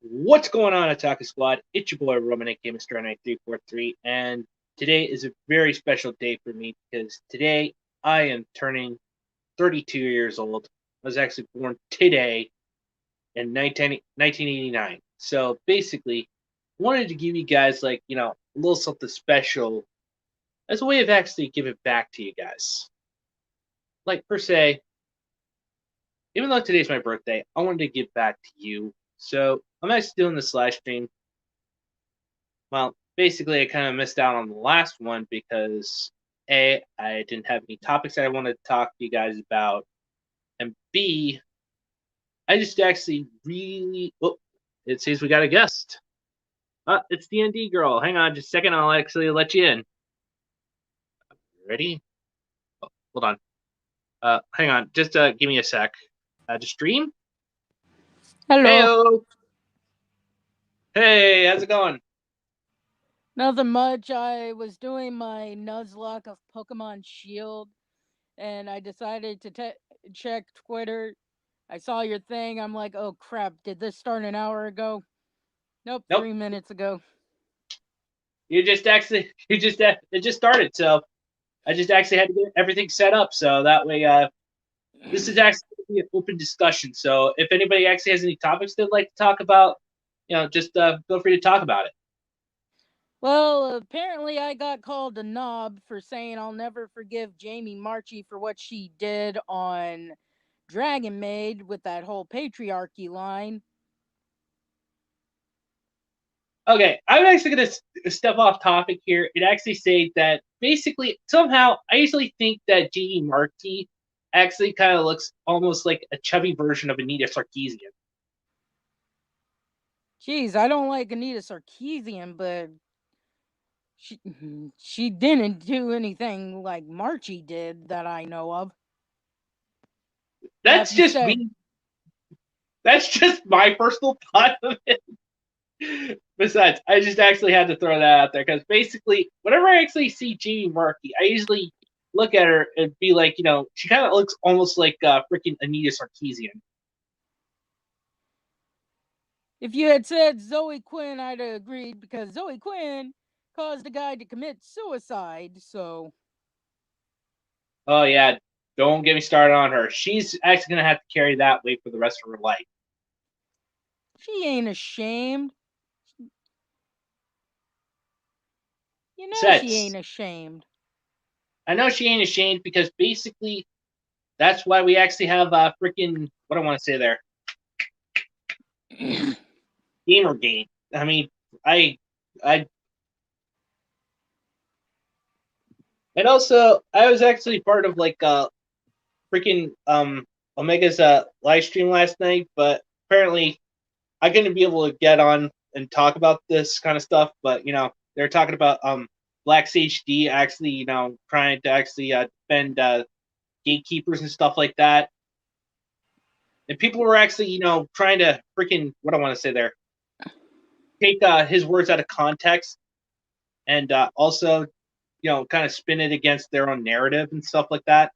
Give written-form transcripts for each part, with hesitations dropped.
What's going on, Attacker Squad? It's your boy Romanek Gamester 9343, and today is a very special day for me because today I am turning 32 years old. I was actually born today in 1989. So basically, I wanted to give you guys a little something special as a way of actually giving back to you guys. Like per se, even though today's my birthday, I wanted to give back to you. So I'm actually doing this live stream. Well, basically, I kind of missed out on the last one because A, I didn't have any topics that I wanted to talk to you guys about, and B, I just actually really. Oh, it says we got a guest. It's D&D girl. Hang on just a second. I'll actually let you in. Ready? Oh, hold on. Hang on. Just give me a sec. To stream. Hello. Heyo. Hey, how's it going? Nothing much. I was doing my Nuzlocke of Pokemon Shield, and I decided to check Twitter. I saw your thing. I'm like, oh crap, did this start an hour ago? Nope, Nope. 3 minutes ago. You just actually, it just started. So I just actually had to get everything set up. So that way, this is actually an open discussion. So if anybody actually has any topics they'd like to talk about, just feel free to talk about it. Well, apparently I got called a knob for saying I'll never forgive Jamie Marchi for what she did on Dragon Maid with that whole patriarchy line. Okay, I'm actually going to step off topic here and actually say that basically, somehow, I usually think that Jamie Marchi actually kind of looks almost like a chubby version of Anita Sarkeesian. Jeez, I don't like Anita Sarkeesian, but she didn't do anything like Marchie did that I know of. That That's being just said, me. That's just my personal thought of it. Besides, I just actually had to throw that out there because basically, whenever I actually see Jamie Marchi, I usually look at her and be like, she kind of looks almost like freaking Anita Sarkeesian. if you had said Zoe Quinn, I'd have agreed because Zoe Quinn caused a guy to commit suicide. So Oh yeah, don't get me started on her. She's actually gonna have to carry that weight for the rest of her life. she ain't ashamed. You know she Besides, ain't ashamed. I know she ain't ashamed because basically that's why we actually have freaking what I want to say there, Gamergate. I mean, I and also I was actually part of freaking Omega's live stream last night, but apparently I'm gonna be able to get on and talk about this kind of stuff. But they're talking about Black Sage D actually trying to actually defend gatekeepers and stuff like that. And people were actually trying to freaking what I want to say there, take his words out of context and also kind of spin it against their own narrative and stuff like that.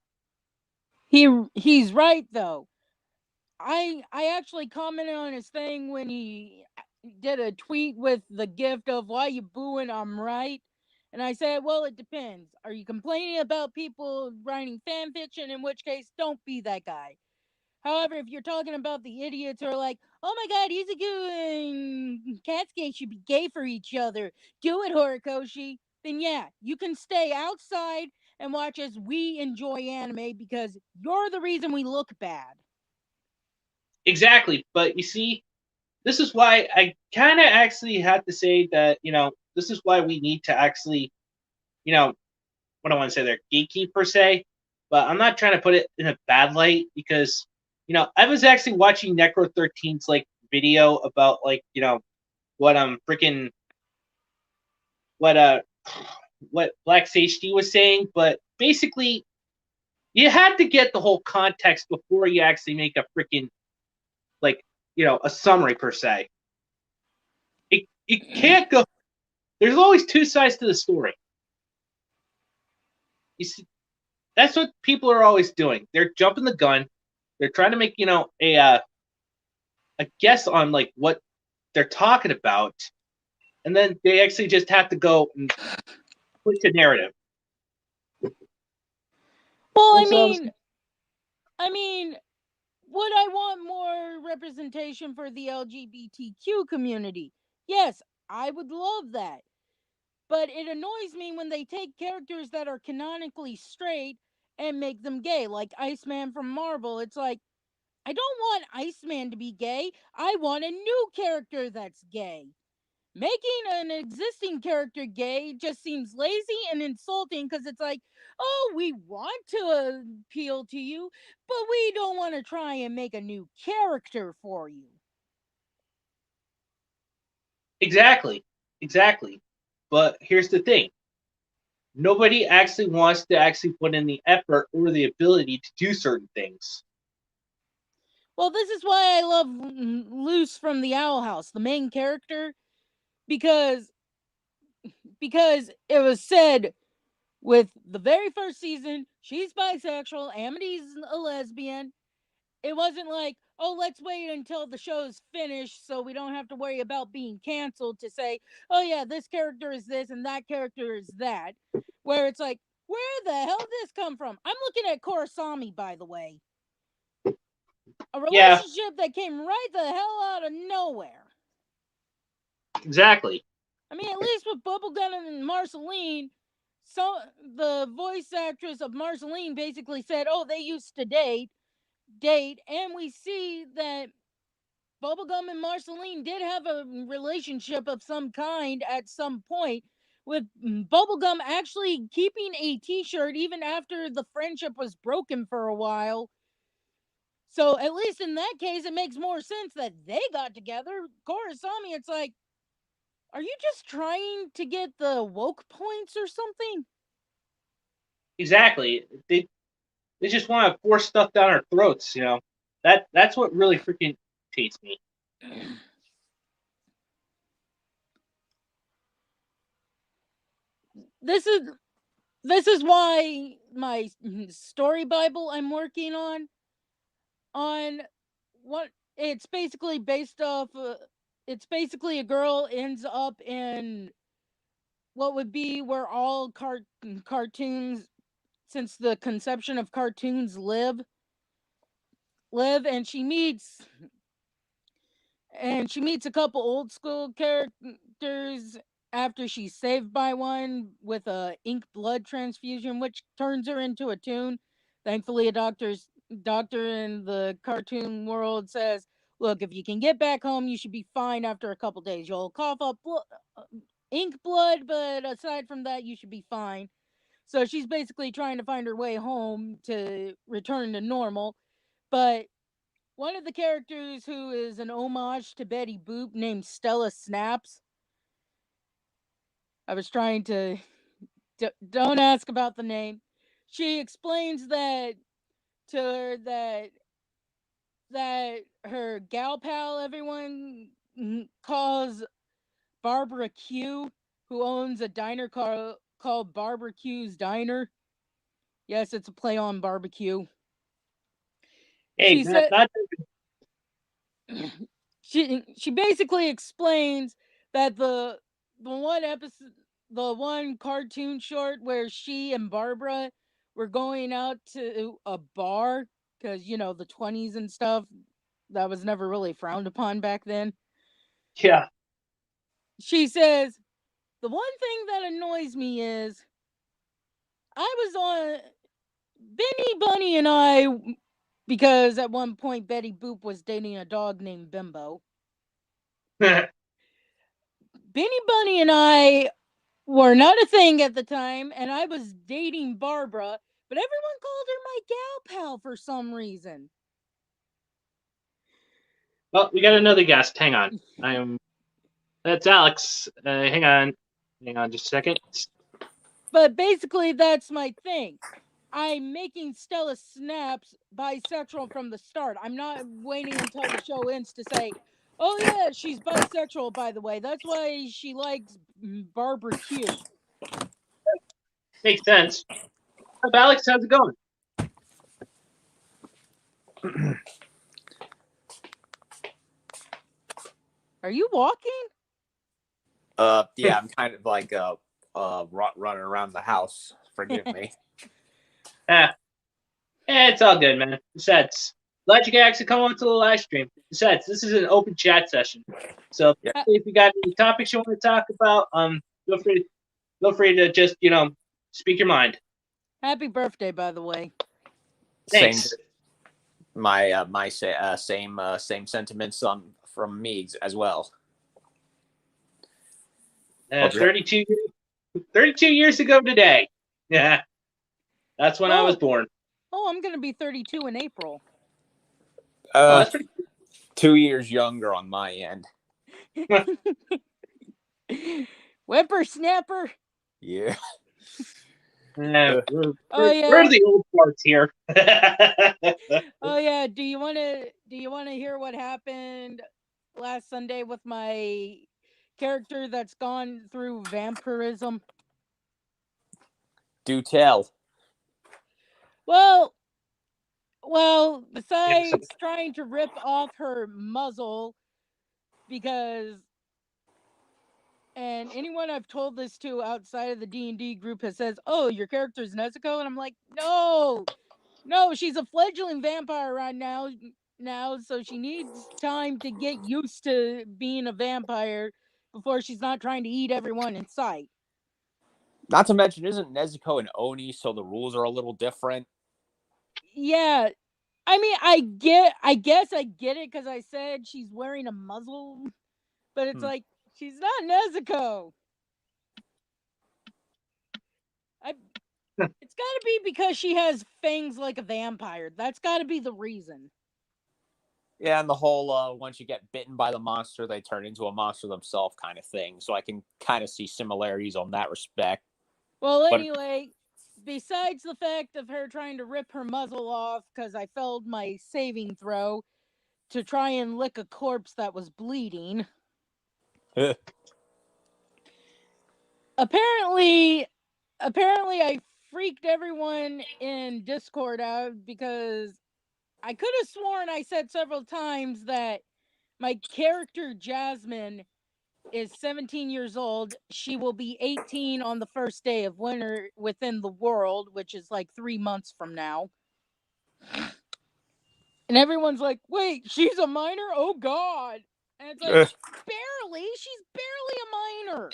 He's right though. I actually commented on his thing when he did a tweet with the gift of why you booing, I'm right. And I said, well, it depends. Are you complaining about people writing fan fiction? In which case, don't be that guy. However, if you're talking about the idiots who are like, oh my god, Izuku and Katsuki should be gay for each other, do it, Horikoshi, then yeah, you can stay outside and watch as we enjoy anime because you're the reason we look bad. Exactly, but you see, this is why I kind of actually have to say that this is why we need to actually what I want to say there, gatekeep per se. But I'm not trying to put it in a bad light because I was actually watching Necro 13's video about what freaking what what Black Safety was saying, but basically you had to get the whole context before you actually make a freaking a summary per se. It can't go. There's always two sides to the story. You see, that's what people are always doing. They're jumping the gun. They're trying to make a guess on what they're talking about, and then they actually just have to go and push a narrative. Well, I mean, would I want more representation for the LGBTQ community? Yes, I would love that. But it annoys me when they take characters that are canonically straight and make them gay, like Iceman from Marvel. It's like, I don't want Iceman to be gay. I want a new character that's gay. Making an existing character gay just seems lazy and insulting because it's like, oh, we want to appeal to you, but we don't want to try and make a new character for you. Exactly. But here's the thing. Nobody actually wants to actually put in the effort or the ability to do certain things. Well, this is why I love Luce from the Owl House, the main character, because it was said with the very first season, she's bisexual, Amity's a lesbian. It wasn't like, oh, let's wait until the show's finished so we don't have to worry about being canceled to say, oh yeah, this character is this and that character is that. Where it's like, where the hell did this come from? I'm looking at Korosami, by the way. A relationship that came right the hell out of nowhere. Exactly. I mean, at least with Bubblegum and Marceline, so the voice actress of Marceline basically said, oh, they used to date, and we see that Bubblegum and Marceline did have a relationship of some kind at some point, with Bubblegum actually keeping a t-shirt even after the friendship was broken for a while. So at least in that case, it makes more sense that they got together. Korosami, it's like, are you just trying to get the woke points or something? Exactly. They just want to force stuff down our throats, you know. That's what really freaking irritates me. This is why my story Bible I'm working on what it's basically based off. It's basically a girl ends up in what would be where all cartoons, since the conception of cartoons, live, and she meets a couple old school characters after she's saved by one with a ink blood transfusion, which turns her into a toon. Thankfully, a doctor in the cartoon world says, look, if you can get back home, you should be fine after a couple days. You'll cough up ink blood, but aside from that, you should be fine. So she's basically trying to find her way home to return to normal. But one of the characters, who is an homage to Betty Boop, named Stella Snaps. I was trying to... don't ask about the name. She explains that to her that her gal pal, everyone calls Barbara Q, who owns a diner called Barbecue's Diner. Yes, it's a play on barbecue. Hey, not she basically explains that the one episode, the one cartoon short where she and Barbara were going out to a bar, because the 20s and stuff, that was never really frowned upon back then. Yeah. She says, the one thing that annoys me is I was on Benny Bunny and I, because at one point Betty Boop was dating a dog named Bimbo. Benny Bunny and I were not a thing at the time, and I was dating Barbara, but everyone called her my gal pal for some reason. Well, we got another guest. Hang on. That's Alex. Hang on just a second. But basically, that's my thing. I'm making Stella Snaps bisexual from the start. I'm not waiting until the show ends to say, oh yeah, she's bisexual, by the way. That's why she likes barbecue. Makes sense. Alex, how's it going? Are you walking? Yeah, I'm kind of like running around the house. Forgive me. Yeah, it's all good, man. Besides, glad you can actually come on to the live stream. Besides, this is an open chat session, so Yeah. if you got any topics you want to talk about, feel free to just speak your mind. Happy birthday, by the way. Thanks. Same. Same sentiments from me as well. 32 years ago today. Yeah, that's when I was born. Oh, I'm gonna be 32 in April. That's pretty cool. 2 years younger on my end. Whippersnapper. Yeah. We're yeah. the old parts here. Oh yeah. Do you wanna hear what happened last Sunday with my character that's gone through vampirism? Do tell. Well, besides trying to rip off her muzzle, because, and anyone I've told this to outside of the D&D group has says, "Oh, your character's Nezuko," and I'm like, no, she's a fledgling vampire right now, so she needs time to get used to being a vampire before she's not trying to eat everyone in sight. Not to mention, isn't Nezuko an Oni, so the rules are a little different? Yeah. I mean, I guess I get it because I said she's wearing a muzzle, but it's like, she's not Nezuko. It's got to be because she has fangs like a vampire. That's got to be the reason. Yeah, and the whole once you get bitten by the monster, they turn into a monster themselves kind of thing. So I can kind of see similarities on that respect. Well, anyway, besides the fact of her trying to rip her muzzle off because I failed my saving throw to try and lick a corpse that was bleeding. Apparently I freaked everyone in Discord out because I could have sworn I said several times that my character Jasmine is 17 years old. She will be 18 on the first day of winter within the world, which is like 3 months from now. And everyone's like, wait, she's a minor? Oh, God. And it's like, she's barely a minor.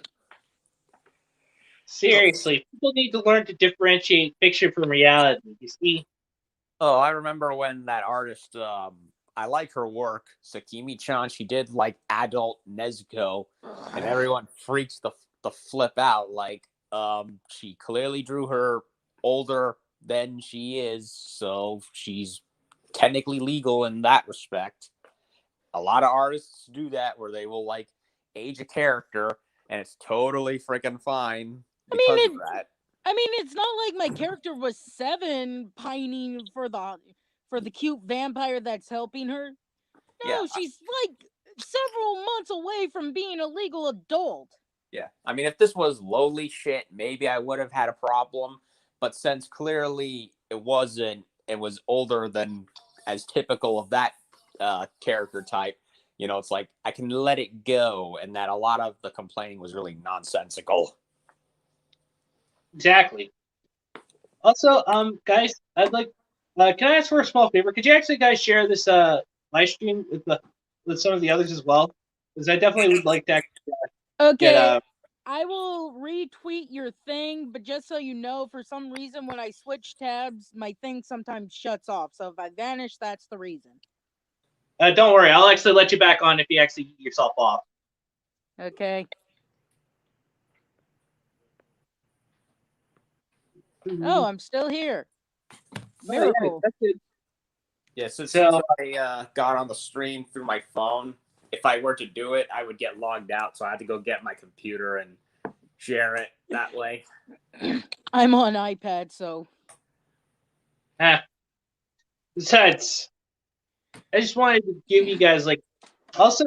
Seriously, people need to learn to differentiate fiction from reality, you see? Oh, I remember when that artist, I like her work, Sakimi-chan, she did like adult Nezuko, and everyone freaks the flip out. Like, she clearly drew her older than she is, so she's technically legal in that respect. A lot of artists do that where they will like age a character, and it's totally freaking fine because of that. I mean, it's not like my character was 7 pining for the cute vampire that's helping her. No, yeah. She's like several months away from being a legal adult. Yeah. I mean, if this was lowly shit, maybe I would have had a problem. But since clearly it wasn't, it was older than as typical of that character type, you know, it's like I can let it go, and that a lot of the complaining was really nonsensical. Exactly. Also, guys, I'd like, can I ask for a small favor? Could you actually guys share this live stream with some of the others as well? Because I definitely would like to okay. I will retweet your thing, but just so you know, for some reason, when I switch tabs, my thing sometimes shuts off. So if I vanish, that's the reason. Don't worry. I'll actually let you back on if you actually get yourself off. Okay. Oh, I'm still here. Miracle. That's good. Yeah, since I got on the stream through my phone, if I were to do it, I would get logged out. So I had to go get my computer and share it that way. I'm on iPad, so. Besides, I just wanted to give you guys Also,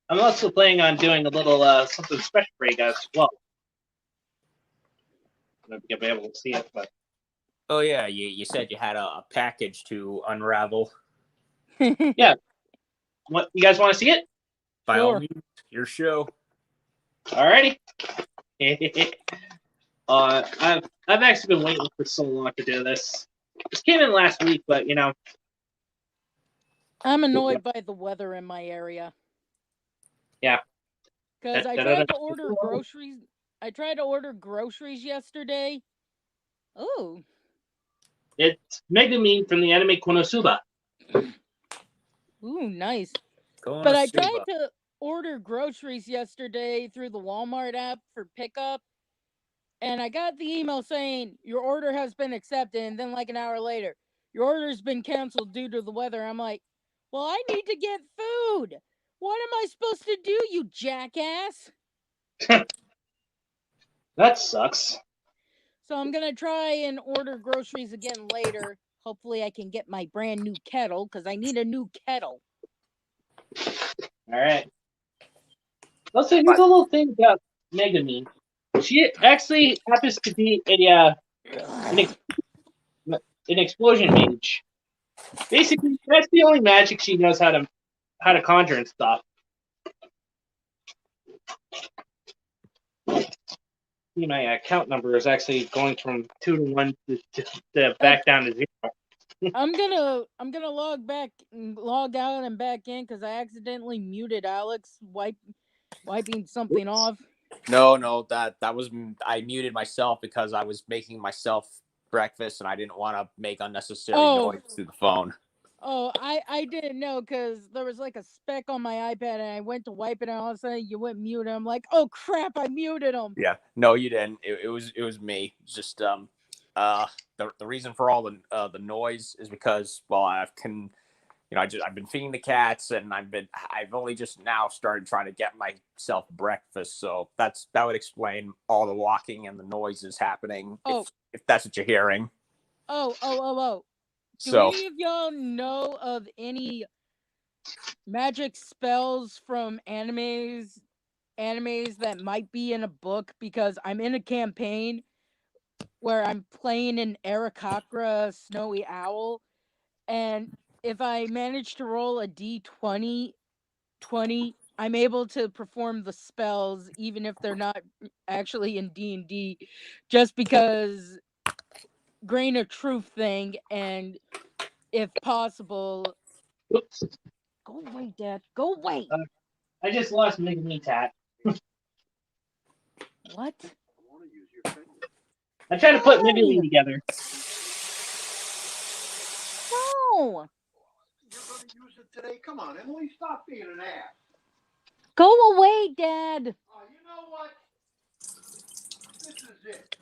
I'm also planning on doing a little something special for you guys as well. I don't know if you'll be able to see it, but. Oh yeah, you said you had a package to unravel. Yeah. What, you guys want to see it? By all Sure. means, your show. Alrighty. I've actually been waiting for so long to do this. This came in last week, but you know. I'm annoyed by the weather in my area. Yeah. Because I tried to order groceries. I tried to order groceries yesterday. Oh. It's Megumin from the anime Konosuba. Ooh, nice. Konosuba. But I tried to order groceries yesterday through the Walmart app for pickup. And I got the email saying your order has been accepted. And then like an hour later, your order's been canceled due to the weather. I'm like, well, I need to get food. What am I supposed to do, you jackass? That sucks. So I'm going to try and order groceries again later. Hopefully I can get my brand new kettle because I need a new kettle. Alright. Also, here's a little thing about Megumin. She actually happens to be an explosion mage. Basically, that's the only magic she knows how to conjure and stuff. See, my account number is actually going from 2 to 1 to back down to 0. I'm gonna log out and back in because I accidentally muted Alex wiping something off. No, that was I muted myself because I was making myself breakfast and I didn't want to make unnecessary noise through the phone. Oh, I didn't know because there was like a speck on my iPad and I went to wipe it and all of a sudden you went mute and I'm like, oh crap, I muted him. Yeah, no, you didn't. It was me. Just the reason for all the noise is because I've been feeding the cats and I've only just now started trying to get myself breakfast, so that would explain all the walking and the noises happening. If that's what you're hearing. Oh. Do any of y'all know of any magic spells from animes that might be in a book? Because I'm in a campaign where I'm playing an Arakakra snowy owl, and if I manage to roll a d20, I'm able to perform the spells even if they're not actually in D&D, just because grain of truth thing, and if possible. Oops. Go away, Dad. Go away. I just lost Megumin Tat. What? I tried to put Megumin together. No. You're going to use it today? Come on, Emily, stop being an ass. Go away, Dad. Oh, you know what? This is it.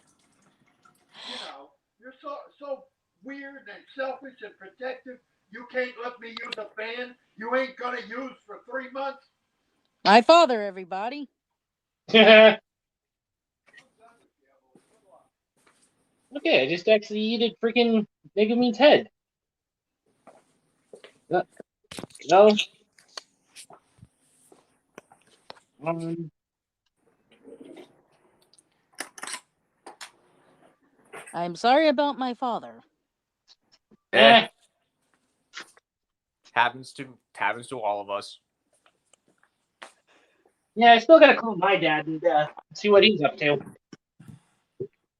You know, you're so weird and selfish and protective. You can't let me use a fan you ain't going to use for 3 months. My father, everybody. Okay, I just actually yeeted freaking Megumin's head. No. I'm sorry about my father. Happens to all of us. Yeah, I still gotta call my dad and see what he's up to.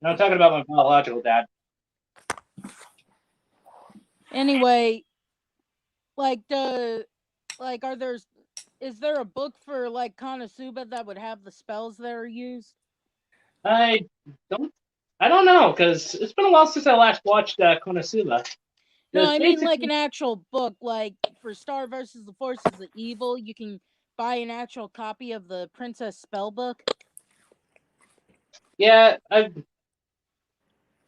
I'm talking about my biological dad. Anyway, is there a book for like Konosuba that would have the spells that are used? I don't know, because it's been a while since I last watched Konosuba. No, I mean like an actual book, like for Star versus the Forces of Evil, you can buy an actual copy of the Princess Spellbook. Yeah,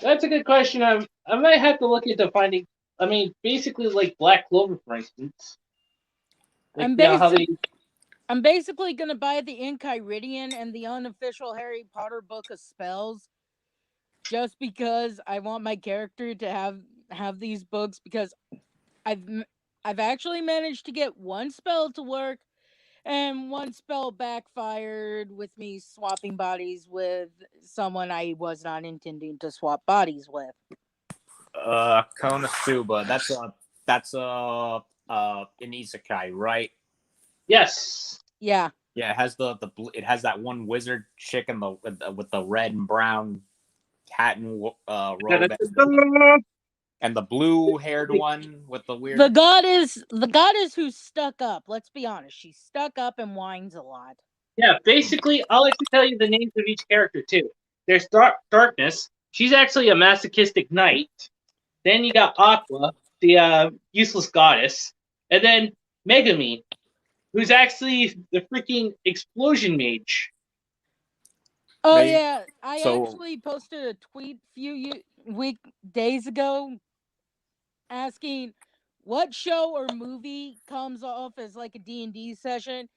that's a good question. I might have to look into finding. I mean, basically, like Black Clover, for instance. Like, I'm basically gonna buy the Enchiridion and the unofficial Harry Potter book of spells, just because I want my character to have these books, because I've actually managed to get one spell to work, and one spell backfired with me swapping bodies with someone I was not intending to swap bodies with. Konosuba. That's an isekai, right? Yes. Yeah. Yeah, it has it has that one wizard chick in with the red and brown hat and robe, and the blue haired one with the weird. The goddess who's stuck up. Let's be honest, she's stuck up and whines a lot. Yeah, basically, I'll actually tell you the names of each character too. There's Darkness. She's actually a masochistic knight. Then you got Aqua, the useless goddess, and then Megumin, who's actually the freaking explosion mage. Oh They- yeah, I so- actually posted a tweet days ago asking what show or movie comes off as like a D&D session.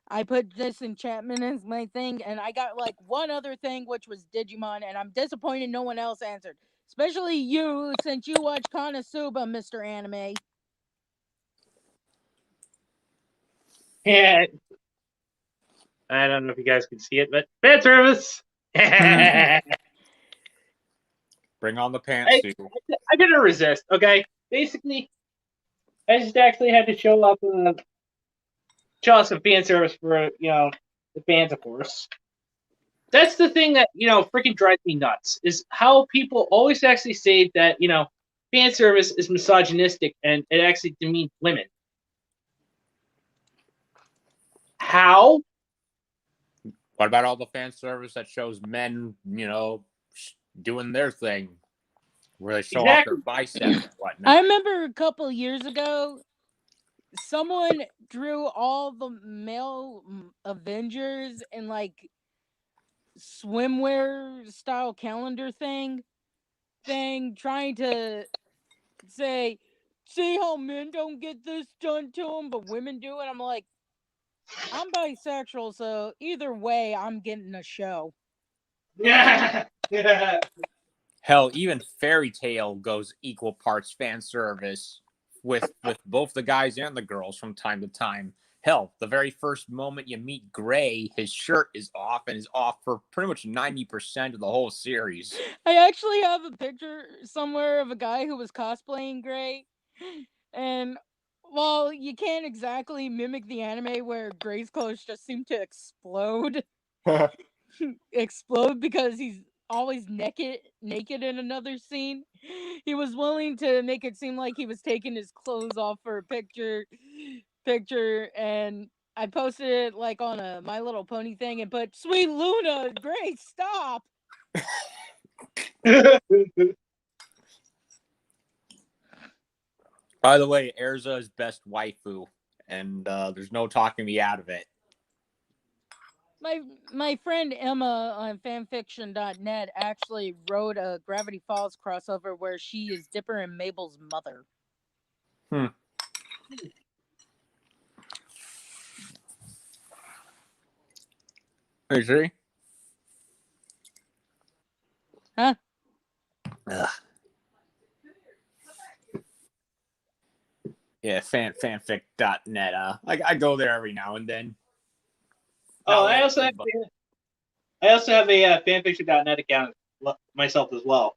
I put this enchantment as my thing, and I got like one other thing, which was Digimon, and I'm disappointed no one else answered. Especially you, since you watch Konosuba, Mr. Anime. Yeah. I don't know if you guys can see it, but fan service. Bring on the pantsuit. I couldn't resist. Okay, basically, I just actually had to show up, show us some fan service for the fans, of course. That's the thing that freaking drives me nuts is how people always actually say that fan service is misogynistic and it actually demeans women. How? What about all the fan service that shows men, doing their thing, where they show off their biceps and whatnot? I remember a couple years ago, someone drew all the male Avengers in like swimwear style calendar thing, trying to say, see how men don't get this done to them, but women do it. I'm like, I'm bisexual, so either way, I'm getting a show. Yeah. Hell, even Fairy Tale goes equal parts fan service with both the guys and the girls from time to time. Hell, the very first moment you meet Gray, his shirt is off and is off for pretty much 90% of the whole series. I actually have a picture somewhere of a guy who was cosplaying Gray, and while you can't exactly mimic the anime where Gray's clothes just seem to explode, because he's always naked in another scene, he was willing to make it seem like he was taking his clothes off for a picture, and I posted it like on a My Little Pony thing and put, "Sweet Luna, Gray, stop." By the way, Erza is best waifu, and there's no talking me out of it. My friend Emma on fanfiction.net actually wrote a Gravity Falls crossover where she is Dipper and Mabel's mother. Are you sure? Huh? Ugh. Yeah, fanfic.net. I go there every now and then. Oh, I also have a fanfiction.net account myself as well.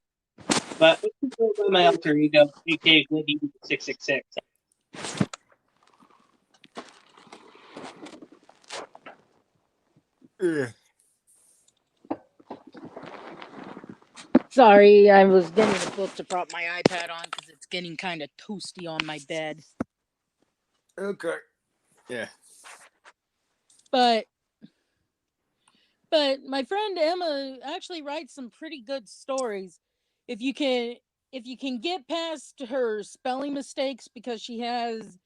But my alter ego, aka Gliddy666. Sorry, I was getting a book to prop my iPad on because it's getting kind of toasty on my bed. Okay. Yeah. But my friend Emma actually writes some pretty good stories. If you can get past her spelling mistakes, because she has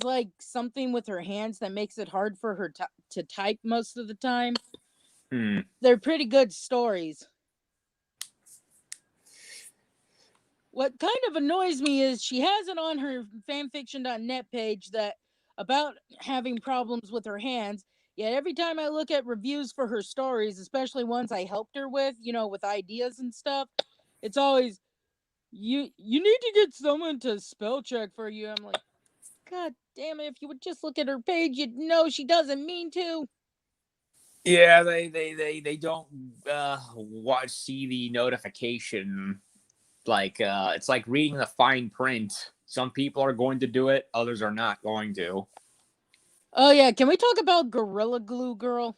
like something with her hands that makes it hard for her to type most of the time. They're pretty good stories. What kind of annoys me is she has it on her fanfiction.net page that about having problems with her hands. Yet every time I look at reviews for her stories, especially ones I helped her with, with ideas and stuff, it's always, you need to get someone to spell check for you. I'm like, God damn it, if you would just look at her page, you'd know she doesn't mean to. Yeah, they don't see the notification. Like it's like reading the fine print. Some people are going to do it, others are not going to. Oh yeah, can we talk about Gorilla Glue Girl?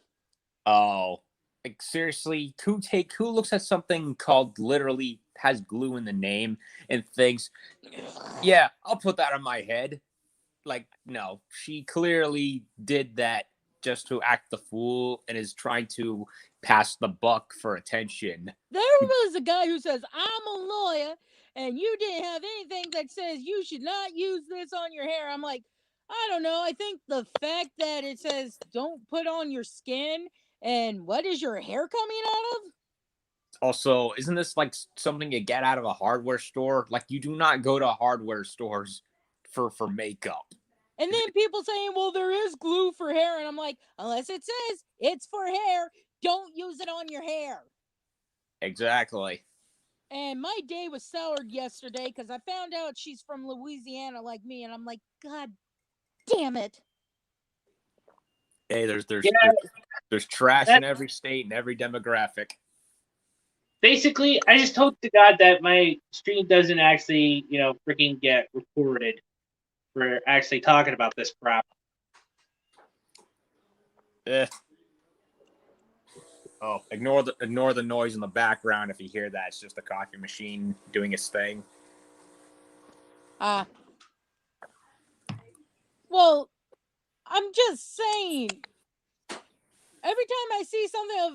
Oh, like seriously, who looks at something called literally has glue in the name and thinks, yeah, I'll put that on my head. Like, no, she clearly did that just to act the fool and is trying to pass the buck for attention. There was a guy who says, I'm a lawyer, and you didn't have anything that says you should not use this on your hair. I'm like, I don't know. I think the fact that it says don't put on your skin and what is your hair coming out of? Also, isn't this like something you get out of a hardware store? Like, you do not go to hardware stores for makeup. And then people saying, well, there is glue for hair. And I'm like, unless it says it's for hair, don't use it on your hair. Exactly. And my day was soured yesterday because I found out she's from Louisiana like me. And I'm like, God damn it. Hey, there's Yeah, there's trash that, in every state and every demographic. basically, I just hope to God that my stream doesn't actually, freaking get recorded for actually talking about this crap. Eh. Oh, ignore the noise in the background if you hear that. It's just the coffee machine doing its thing. Well, I'm just saying. Every time I see something of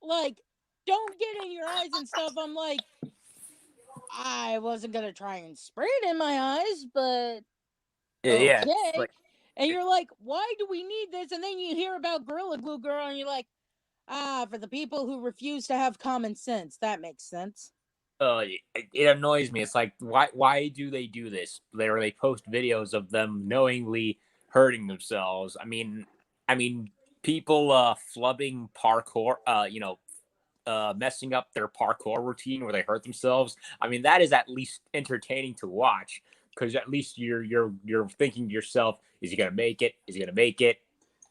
like, don't get in your eyes and stuff, I'm like, I wasn't gonna try and spray it in my eyes, but okay. Yeah, like, and you're like, why do we need this? And then you hear about Gorilla Glue Girl, and you're like, for the people who refuse to have common sense. That makes sense. it annoys me. It's like, why do they do this? They post videos of them knowingly hurting themselves. I mean, people flubbing parkour, messing up their parkour routine where they hurt themselves. I mean, that is at least entertaining to watch, because at least you're thinking to yourself, is he gonna make it? Is he gonna make it?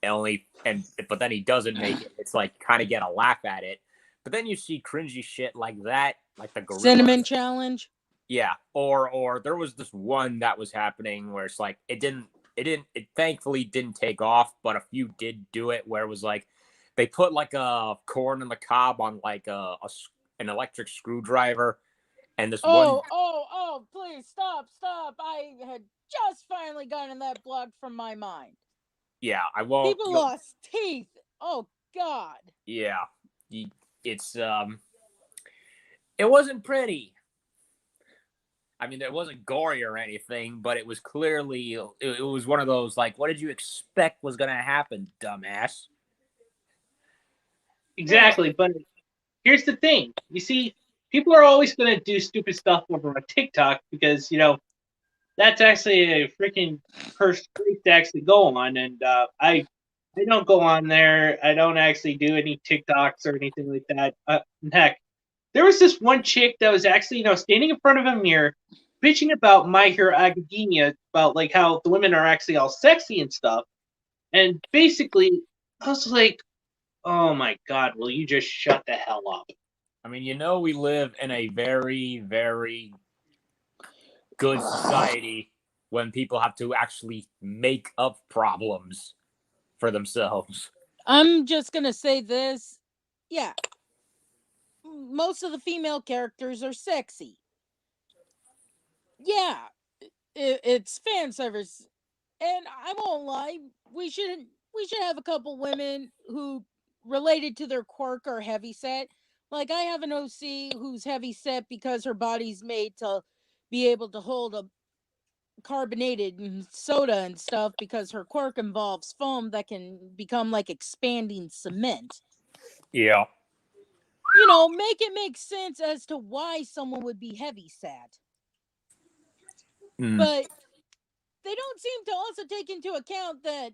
But then he doesn't make it. It's like kind of get a laugh at it. But then you see cringy shit like that, like the gorilla Cinnamon challenge. Yeah, or there was this one that was happening where it's like it thankfully didn't take off, but a few did do it, where it was like they put like a corn on the cob on like an electric screwdriver, and this one. Oh, please stop. I had just finally gotten that blocked from my mind. Yeah, I won't. People lost teeth. Oh God. Yeah, it's it wasn't pretty. I mean, it wasn't gory or anything, but it was clearly it was one of those like, what did you expect was gonna happen, dumbass? Exactly, but here's the thing. You see, people are always going to do stupid stuff over on TikTok because, that's actually a freaking cursed place to actually go on. And I don't go on there. I don't actually do any TikToks or anything like that. Heck, there was this one chick that was actually, standing in front of a mirror, bitching about My Hero Academia, about like how the women are actually all sexy and stuff. And basically, I was like, oh my God, will you just shut the hell up? I mean, we live in a very, very good society when people have to actually make up problems for themselves. I'm just gonna say this. Yeah. Most of the female characters are sexy. Yeah. It's fan service. And I won't lie, we should have a couple women who related to their quirk are heavy set. Like I have an OC who's heavy set because her body's made to be able to hold a carbonated and soda and stuff because her quirk involves foam that can become like expanding cement. Yeah. Make it make sense as to why someone would be heavy set. But they don't seem to also take into account that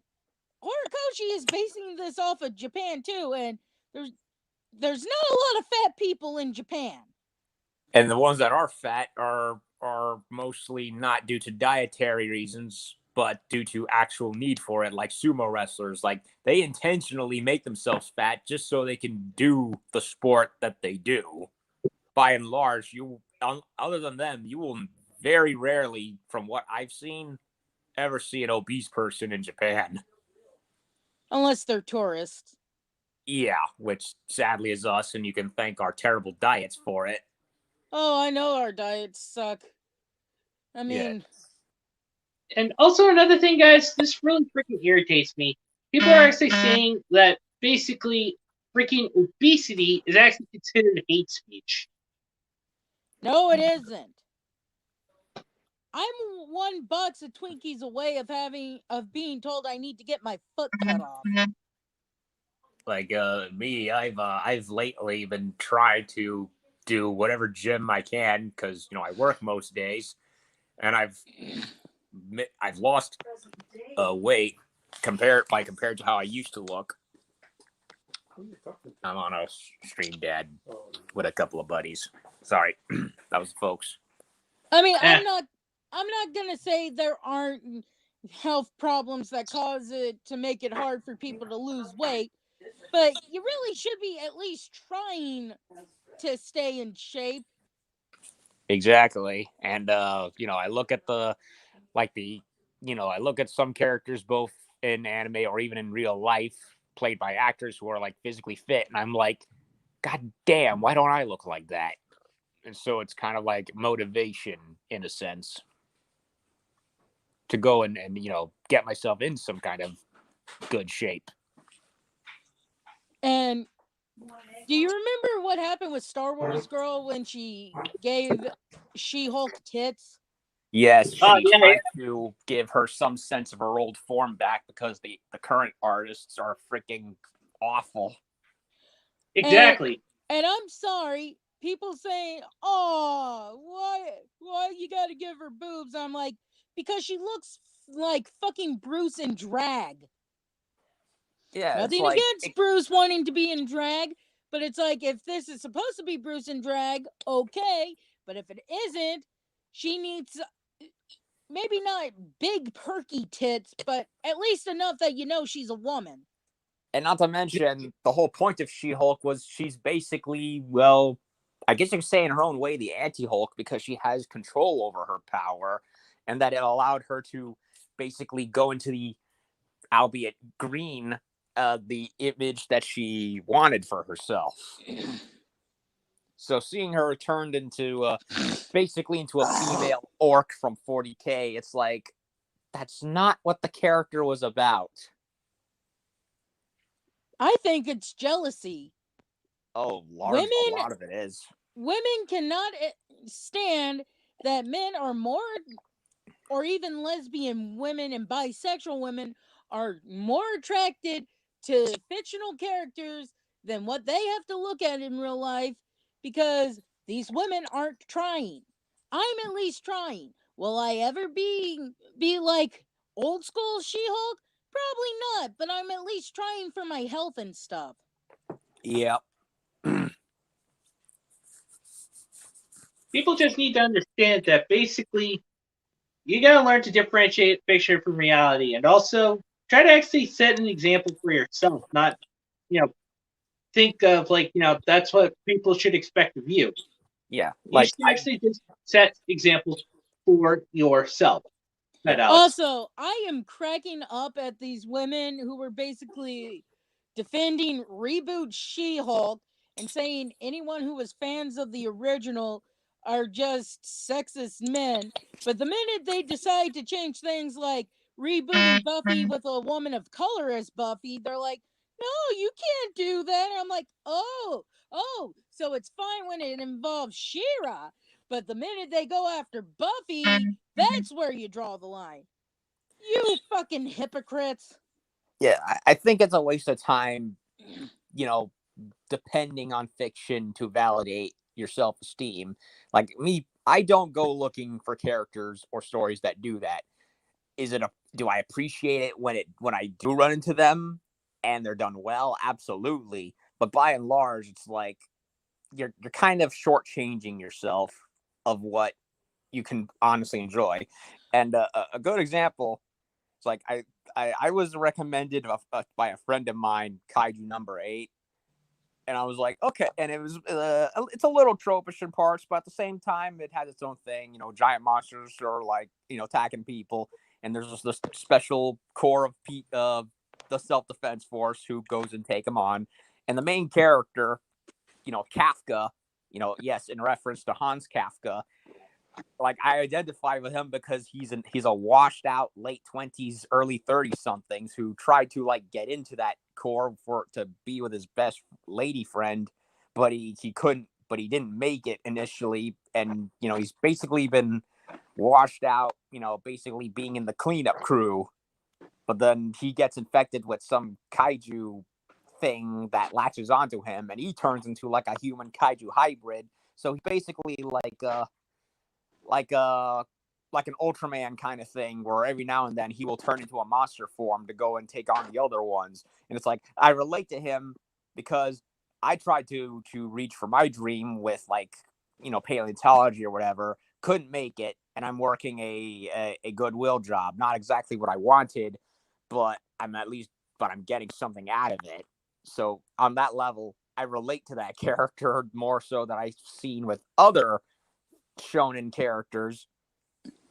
Horikoshi is basing this off of Japan too, and there's not a lot of fat people in Japan. And the ones that are fat are mostly not due to dietary reasons, but due to actual need for it, like sumo wrestlers. Like, they intentionally make themselves fat just so they can do the sport that they do. By and large, other than them, you will very rarely, from what I've seen, ever see an obese person in Japan. Unless they're tourists. Yeah, which sadly is us, and you can thank our terrible diets for it. Oh, I know our diets suck. I mean, And also another thing, guys, this really freaking irritates me. People are actually saying that basically freaking obesity is actually considered hate speech. no, it isn't. I'm $1 of Twinkies away of being told I need to get my foot cut off. Like me, I've lately been trying to do whatever gym I can because I work most days, and I've lost weight compared to how I used to look. I'm on a stream, Dad, with a couple of buddies. Sorry, that was folks. I mean, I'm not gonna say there aren't health problems that cause it to make it hard for people to lose weight, but you really should be at least trying to stay in shape. Exactly, and I look at I look at some characters both in anime or even in real life played by actors who are like physically fit, and I'm like, God damn, why don't I look like that? And so it's kind of like motivation in a sense to go and get myself in some kind of good shape. And do you remember what happened with Star Wars Girl when she gave She-Hulk tits? Yes, she tried yeah. to give her some sense of her old form back because the current artists are freaking awful. Exactly. And I'm sorry, people saying, "Oh, why you gotta give her boobs?" I'm like, because she looks like fucking Bruce in drag. Yeah, Nothing against Bruce wanting to be in drag, but it's like, if this is supposed to be Bruce in drag, okay, but if it isn't, she needs maybe not big perky tits, but at least enough that you know she's a woman. And not to mention, the whole point of She-Hulk was she's basically, well, I guess you could say in her own way, the anti-Hulk, because she has control over her power, and that it allowed her to basically go into the, albeit green, the image that she wanted for herself. So seeing her turned into basically into a female orc from 40K, it's like, that's not what the character was about. I think it's jealousy. Oh, a lot of it is. Women cannot stand that men are more, or even lesbian women and bisexual women are more attracted to fictional characters than what they have to look at in real life, because these women aren't trying. I'm at least trying. Will I ever be like old school She-Hulk? Probably not, but I'm at least trying for my health and stuff. Yep. People just need to understand that basically you gotta learn to differentiate fiction from reality, and also try to actually set an example for yourself, not think of that's what people should expect of you. Yeah, you should actually just set examples for yourself. Also, I am cracking up at these women who were basically defending reboot She-Hulk and saying anyone who was fans of the original are just sexist men. But the minute they decide to change things like rebooting Buffy with a woman of color as Buffy, they're like, no, you can't do that. And I'm like, oh, so it's fine when it involves She-Ra. But the minute they go after Buffy, that's where you draw the line. You fucking hypocrites. Yeah, I think it's a waste of time, depending on fiction to validate your self-esteem. Like me, I don't go looking for characters or stories that do that. Do I appreciate it when I do run into them and they're done well? Absolutely. But by and large, it's like you're kind of shortchanging yourself of what you can honestly enjoy. And a good example, it's like I was recommended by a friend of mine, Kaiju number 8, and I was like, okay. And it was it's a little tropish in parts, but at the same time, it has its own thing. Giant monsters are like attacking people, and there's just this special core of the self-defense force who goes and take him on. And the main character, Kafka, yes, in reference to Hans Kafka, like I identify with him because he's a washed out late 20s, early 30 somethings who tried to like get into that corps to be with his best lady friend, but he couldn't, but he didn't make it initially. And, he's basically been washed out, basically being in the cleanup crew. But then he gets infected with some kaiju thing that latches onto him, and he turns into like a human kaiju hybrid. So he's basically like an Ultraman kind of thing, where every now and then he will turn into a monster form to go and take on the other ones. And it's like I relate to him because I tried to reach for my dream with like paleontology or whatever, couldn't make it, and I'm working a Goodwill job. Not exactly what I wanted, but I'm getting something out of it. So on that level, I relate to that character more so than I've seen with other shonen characters.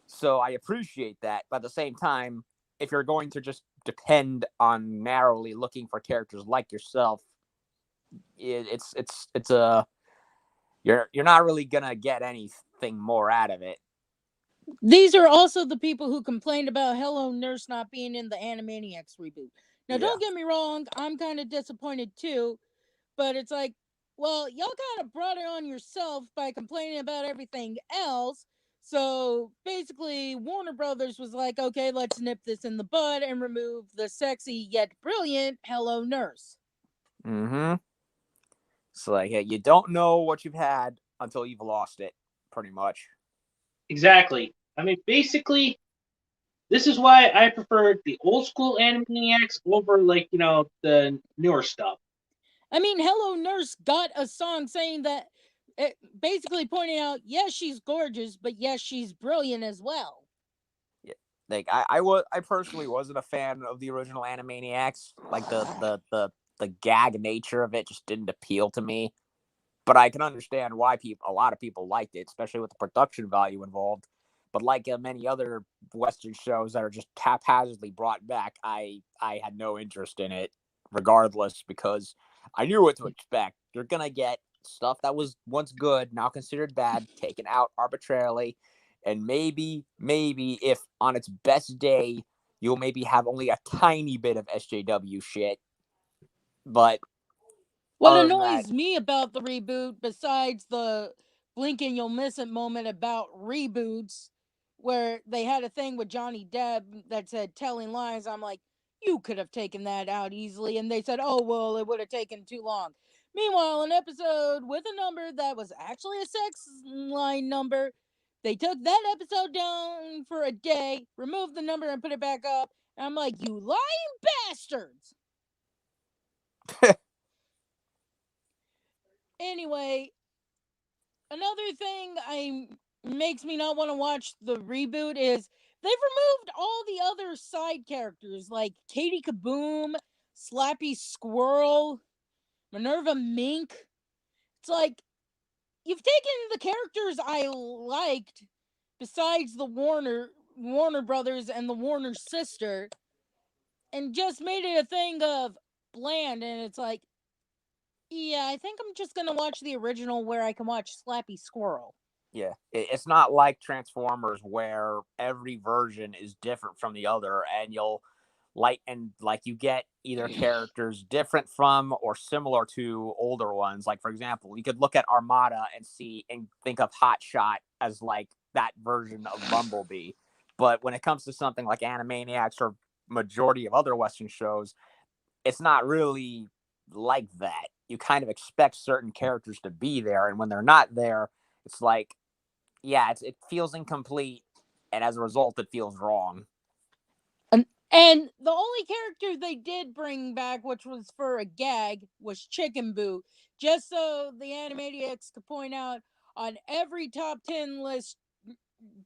So I appreciate that. But at the same time, if you're going to just depend on narrowly looking for characters like yourself, it's you're not really gonna get anything more out of it. These are also the people who complained about Hello Nurse not being in the Animaniacs reboot. Now, don't get me wrong, I'm kind of disappointed too, but it's like, well, y'all kind of brought it on yourself by complaining about everything else. So basically, Warner Brothers was like, okay, let's nip this in the bud and remove the sexy yet brilliant Hello Nurse. Mm-hmm. It's like, hey, you don't know what you've had until you've lost it, pretty much. Exactly. I mean, basically, this is why I prefer the old school Animaniacs over, like, the newer stuff. I mean, Hello Nurse got a song saying that, basically pointing out, yes, she's gorgeous, but yes, she's brilliant as well. Yeah, like I personally wasn't a fan of the original Animaniacs. Like the gag nature of it just didn't appeal to me. But I can understand why a lot of people liked it, especially with the production value involved. But like many other Western shows that are just haphazardly brought back, I had no interest in it, regardless, because I knew what to expect. You're gonna get stuff that was once good, now considered bad, taken out arbitrarily, and maybe if on its best day, you'll maybe have only a tiny bit of SJW shit, but what other than annoys that, me about the reboot, besides the blink and you'll miss it moment about reboots, where they had a thing with Johnny Depp that said telling lies, I'm like, you could have taken that out easily. And they said, oh, well, it would have taken too long. Meanwhile, an episode with a number that was actually a sex line number, they took that episode down for a day, removed the number, and put it back up. And I'm like, you lying bastards. Anyway, another thing makes me not want to watch the reboot is they've removed all the other side characters like Katie Kaboom, Slappy Squirrel, Minerva Mink. It's like, you've taken the characters I liked, besides the Warner Brothers and the Warner sister, and just made it a thing of bland. And it's like, yeah, I think I'm just gonna watch the original where I can watch Slappy Squirrel. yeah, it's not like Transformers where every version is different from the other, and you get either characters different from or similar to older ones. Like, for example, you could look at Armada and think of Hot Shot as like that version of Bumblebee. But when it comes to something like Animaniacs or majority of other Western shows, it's not really like that. You kind of expect certain characters to be there, and when they're not there, it's like, yeah, it feels incomplete, and as a result, it feels wrong. And the only character they did bring back, which was for a gag, was Chicken Boo. Just so the Animaniacs could point out on every top 10 list,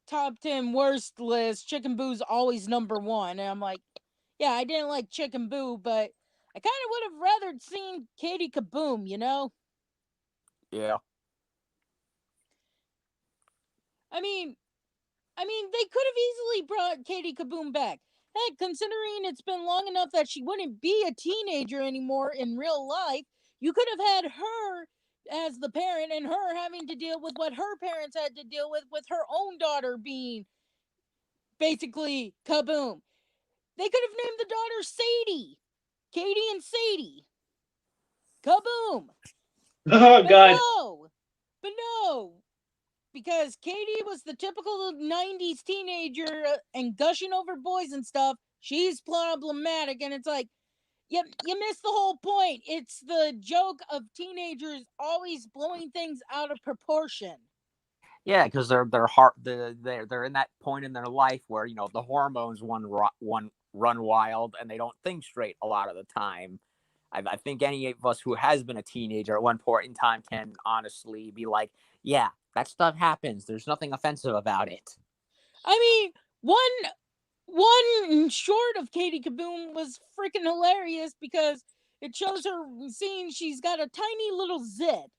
top 10 worst list, Chicken Boo's always number one. And I'm like, yeah, I didn't like Chicken Boo, but I kind of would have rather seen Katie Kaboom, you know? Yeah. I mean, they could have easily brought Katie Kaboom back. Heck, considering it's been long enough that she wouldn't be a teenager anymore in real life, you could have had her as the parent and her having to deal with what her parents had to deal with her own daughter being basically kaboom. They could have named the daughter Sadie. Katie and Sadie. Kaboom. Oh, God. But no. Because Katie was the typical 90s teenager and gushing over boys and stuff. She's problematic, and it's like, you missed the whole point. It's the joke of teenagers always blowing things out of proportion. Yeah, because they're in that point in their life where the hormones run wild and they don't think straight a lot of the time. I think any of us who has been a teenager at one point in time can honestly be like, yeah, that stuff happens. There's nothing offensive about it. I mean, one short of Katie Kaboom was freaking hilarious because it shows her seeing she's got a tiny little zit.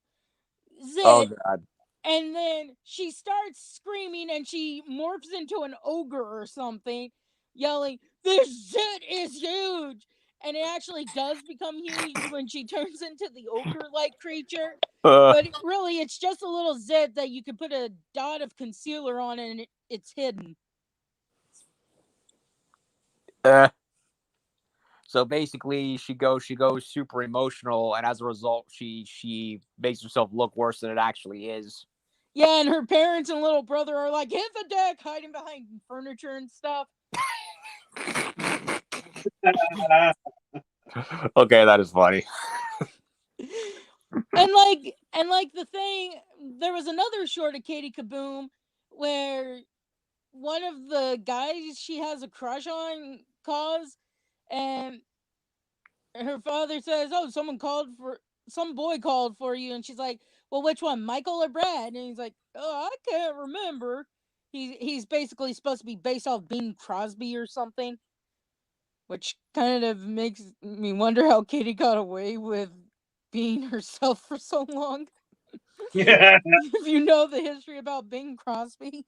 Oh, God. And then she starts screaming and she morphs into an ogre or something, yelling, "This zit is huge!" And it actually does become huge when she turns into the ogre-like creature. But really, it's just a little zit that you could put a dot of concealer on and it's hidden. So basically, she goes super emotional, and as a result, she makes herself look worse than it actually is. Yeah, and her parents and little brother are like, hit the deck, hiding behind furniture and stuff. Okay, that is funny. and like the thing, there was another short of Katie Kaboom where one of the guys she has a crush on calls, and her father says, "Oh, some boy called for you," and she's like, "Well, which one, Michael or Brad?" And he's like, "Oh, I can't remember." He's basically supposed to be based off Bing Crosby or something, which kind of makes me wonder how Katie got away with being herself for so long. Yeah. If you know the history about Bing Crosby.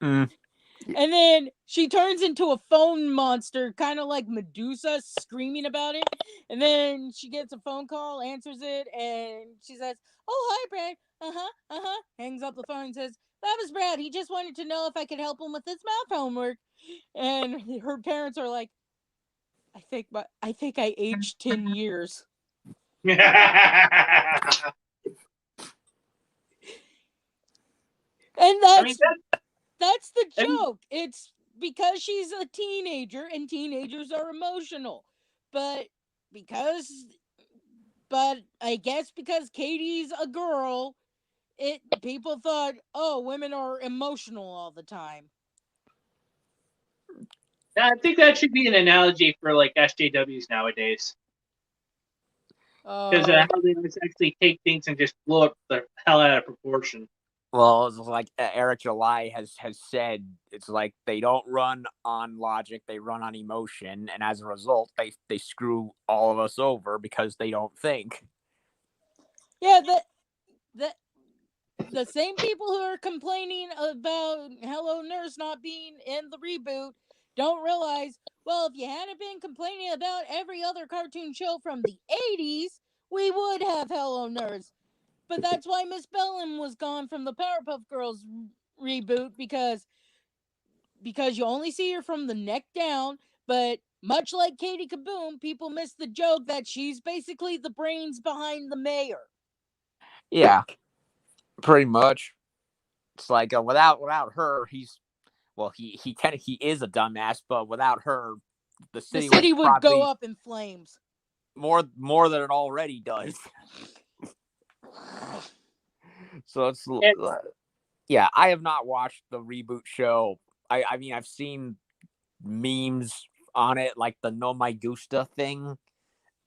Mm. And then she turns into a phone monster, kind of like Medusa, screaming about it. And then she gets a phone call, answers it, and she says, "Oh, hi, Brad." Hangs up the phone and says, "That was Brad. He just wanted to know if I could help him with his math homework." And her parents are like, I think I aged 10 years. And that's the joke. It's because she's a teenager and teenagers are emotional. But I guess because Katie's a girl, people thought, oh, women are emotional all the time. I think that should be an analogy for like SJWs nowadays. Because how they actually take things and just blow up the hell out of proportion. Well, it's like Eric July has said, it's like they don't run on logic, they run on emotion, and as a result, they screw all of us over because they don't think. Yeah, the same people who are complaining about Hello Nurse not being in the reboot don't realize, well, if you hadn't been complaining about every other cartoon show from the 80s, we would have Hello Nurse. But that's why Miss Bellum was gone from the Powerpuff Girls reboot, because you only see her from the neck down, but much like Katie Kaboom, people miss the joke that she's basically the brains behind the mayor. Yeah, pretty much. It's like without her, he is a dumbass, but without her, the city would go up in flames. More than it already does. So it's yeah. I have not watched the reboot show. I mean, I've seen memes on it, like the No My Gusta thing.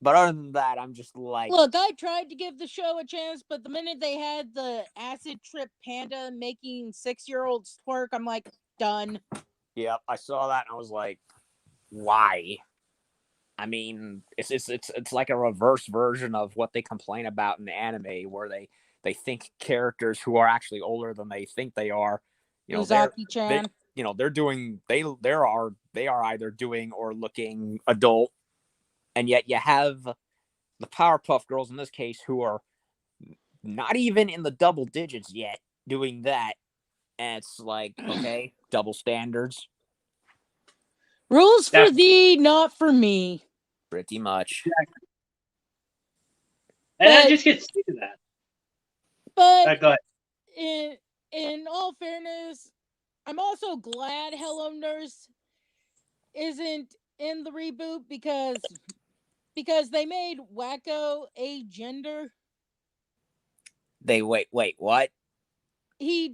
But other than that, I'm just like, look, I tried to give the show a chance, but the minute they had the acid trip panda making 6-year-olds twerk, I'm like, done. Yep, I saw that and I was like, why? I mean, it's like a reverse version of what they complain about in the anime, where they think characters who are actually older than they think they are. Uzaki-chan. They're doing there are they are either doing or looking adult. And yet you have the Powerpuff Girls in this case who are not even in the double digits yet doing that. And it's like, okay, double standards. Rules for thee, not for me. Pretty much. Exactly. And I just get sick of that. But go ahead. In all fairness, I'm also glad Hello Nurse isn't in the reboot because they made Wacko a gender. They wait, what? He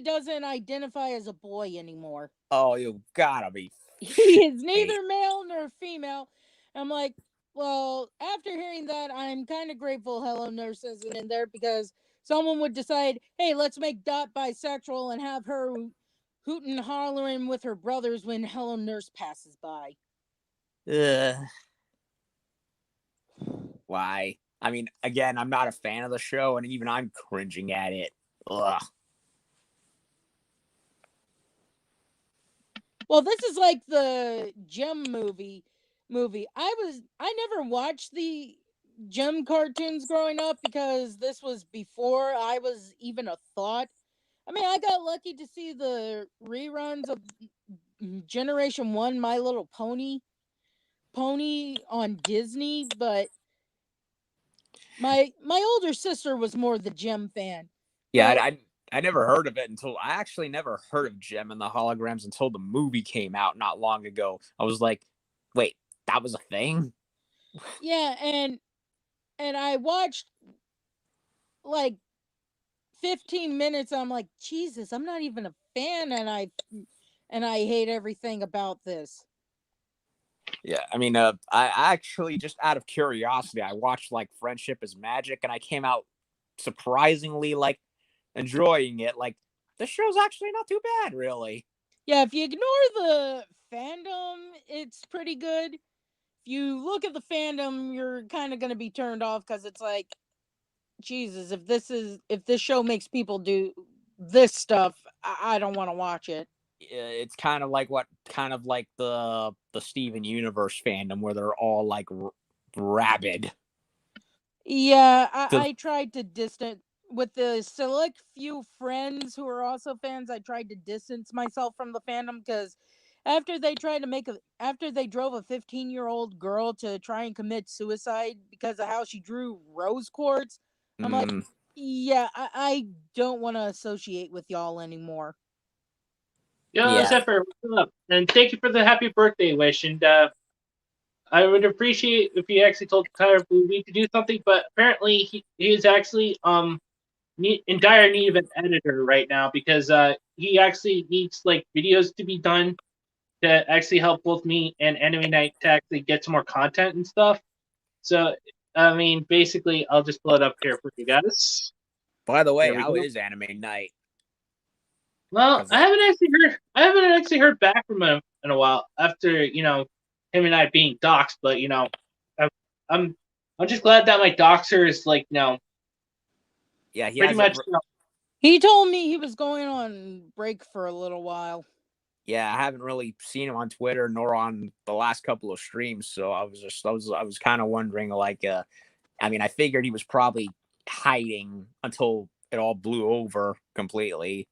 doesn't identify as a boy anymore. Oh, you gotta be. He is neither male nor female. I'm like, well, after hearing that, I'm kind of grateful Hello Nurse isn't in there, because someone would decide, hey, let's make Dot bisexual and have her hooting and hollering with her brothers when Hello Nurse passes by. Why? I mean, again, I'm not a fan of the show, and even I'm cringing at it. Ugh. Well, this is like the Gem movie. I never watched the Gem cartoons growing up because this was before I was even a thought. I mean, I got lucky to see the reruns of Generation 1 My Little Pony on Disney, but my older sister was more the Gem fan. Yeah, I never heard of it until I actually never heard of Gem and the Holograms until the movie came out not long ago. I was like, wait, that was a thing? Yeah, and I watched like 15 minutes. I'm like, Jesus, I'm not even a fan, and I hate everything about this. Yeah, I mean, I actually, just out of curiosity, I watched like Friendship is Magic, and I came out surprisingly like enjoying it. Like, the show's actually not too bad, really. Yeah, if you ignore the fandom, it's pretty good. If you look at the fandom, you're kind of going to be turned off, because it's like, Jesus, if this show makes people do this stuff, I don't want to watch it. It's kind of like the Steven Universe fandom, where they're all like rabid. Yeah, I tried to distance with the select few friends who are also fans. I tried to distance myself from the fandom, because after they drove a 15-year-old girl to try and commit suicide because of how she drew rose quartz, I'm like, yeah, I don't want to associate with y'all anymore. Yo, Zephyr, what's up? And thank you for the happy birthday wish. And I would appreciate if you actually told Tyler Blue to do something, but apparently he is actually in dire need of an editor right now, because he actually needs like videos to be done to actually help both me and Anime Night to actually get some more content and stuff. So I mean, basically, I'll just pull it up here for you guys. By the way, how is Anime Night? Well, I haven't actually heard back from him in a while after, him and I being doxxed, but I'm just glad that my doxer is like, yeah, pretty much. He told me he was going on break for a little while. Yeah, I haven't really seen him on Twitter nor on the last couple of streams, so I was kind of wondering, like, I mean, I figured he was probably hiding until it all blew over completely.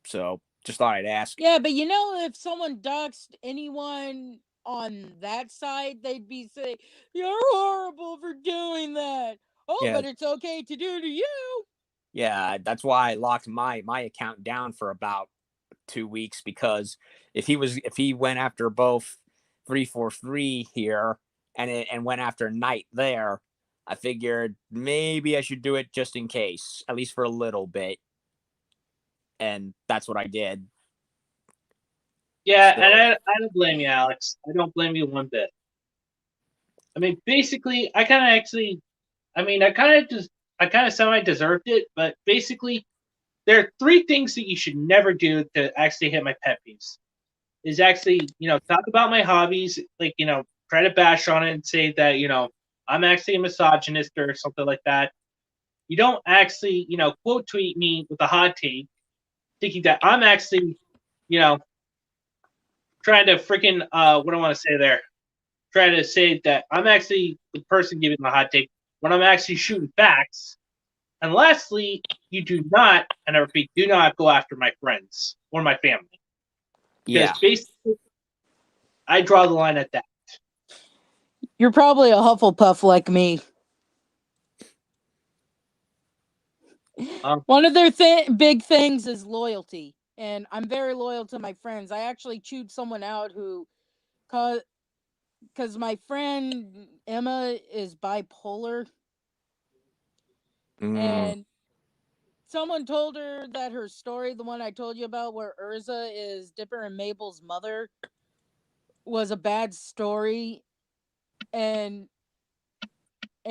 So just thought I'd ask. Yeah, but if someone doxed anyone on that side, they'd be saying, "You're horrible for doing that." Oh, yeah. But it's okay to do to you. Yeah, that's why I locked my account down for about 2 weeks, because if he went after both 343 here and went after Knight there, I figured maybe I should do it just in case, at least for a little bit. And that's what I did. Yeah, so. And I don't blame you, Alex. I don't blame you one bit. I mean, basically, I kind of semi-deserved it, but basically, there are 3 things that you should never do to actually hit my pet peeves. Is actually, talk about my hobbies, like, try to bash on it and say that, I'm actually a misogynist or something like that. You don't actually, quote tweet me with a hot take, thinking that I'm actually, trying to freaking what do I want to say there? Trying to say that I'm actually the person giving the hot take when I'm actually shooting facts. And lastly, you do not, and I repeat, do not go after my friends or my family. Because Yeah. basically, I draw the line at that. You're probably a Hufflepuff like me. One of their big things is loyalty. And I'm very loyal to my friends. I actually chewed someone out who, because my friend Emma is bipolar. And someone told her that her story, the one I told you about, where Urza is Dipper and Mabel's mother, was a bad story. And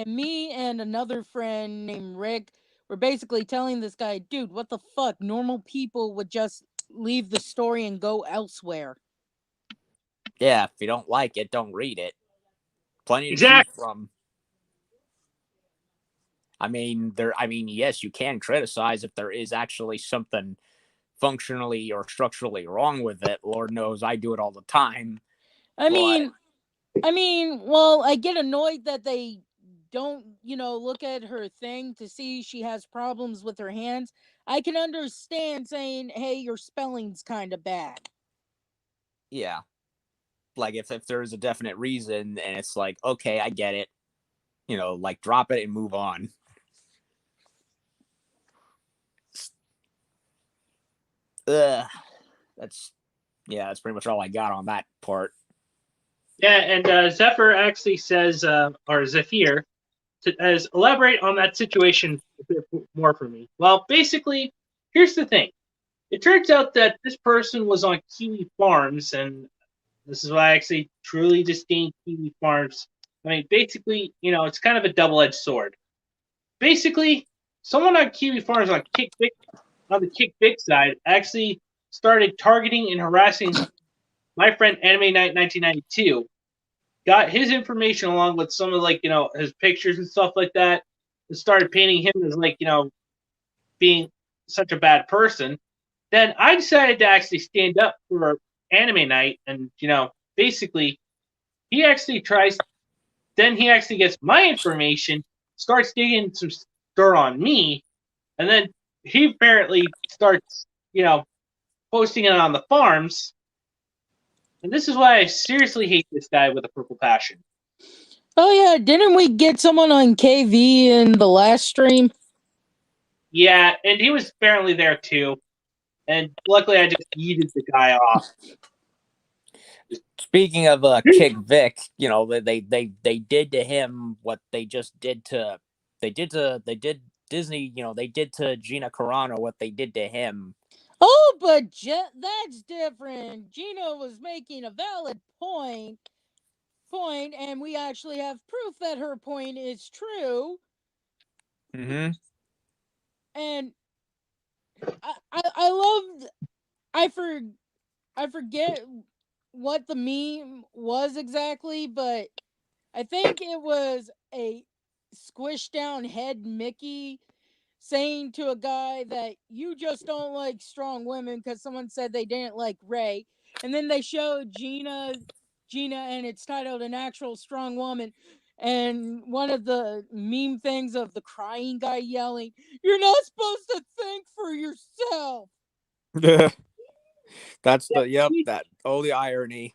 me and another friend named Rick were basically telling this guy, dude, what the fuck? Normal people would just leave the story and go elsewhere. Yeah, if you don't like it, don't read it. Plenty to choose from. I mean, yes, you can criticize if there is actually something functionally or structurally wrong with it. Lord knows I do it all the time. I mean, well, I get annoyed that they don't, look at her thing to see she has problems with her hands. I can understand saying, hey, your spelling's kind of bad. Yeah. Like, if there's a definite reason and it's like, okay, I get it. Like, drop it and move on. That's pretty much all I got on that part. Yeah, and Zephyr actually says, or Zephyr, as elaborate on that situation a bit more for me. Well, basically, here's the thing. It turns out that this person was on Kiwi Farms, and this is why I actually truly disdain Kiwi Farms. I mean, basically, it's kind of a double-edged sword. Basically, someone on Kiwi Farms on the Kick Vic side actually started targeting and harassing my friend Anime Night 1992. Got his information along with some of his pictures and stuff like that, and started painting him as being such a bad person. Then I decided to actually stand up for Anime Night, and basically he actually gets my information, starts digging some dirt on me, and then he apparently starts posting it on the farms. And this is why I seriously hate this guy with a purple passion. Oh yeah, didn't we get someone on KV in the last stream? Yeah, and he was apparently there too. And luckily I just yeeted the guy off. Speaking of Kick Vic, they did to him what they just did to Disney, they did to Gina Carano what they did to him. Oh, but that's different. Gina was making a valid point, and we actually have proof that her point is true. Mm-hmm. And I forget what the meme was exactly, but I think it was a squished down head Mickey saying to a guy that you just don't like strong women because someone said they didn't like Ray. And then they showed Gina, and it's titled An Actual Strong Woman. And one of the meme things of the crying guy yelling, "You're not supposed to think for yourself." That's the irony.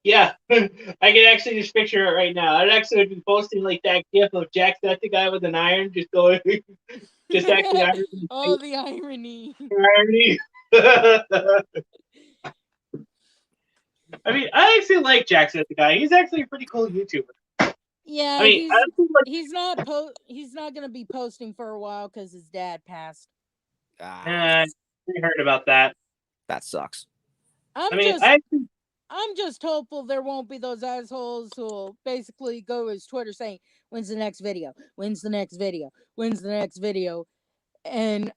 Yeah, I can actually just picture it right now. I'd actually be posting that gif of Jacksepticeye with an iron, just going, just actually ironing. Oh, the irony. Irony. I mean, I actually like Jacksepticeye. He's actually a pretty cool YouTuber. Yeah, I mean, he's not gonna be posting for a while because his dad passed. I heard about that. That sucks. I'm just hopeful there won't be those assholes who'll basically go to his Twitter saying, "When's the next video? When's the next video? When's the next video?" And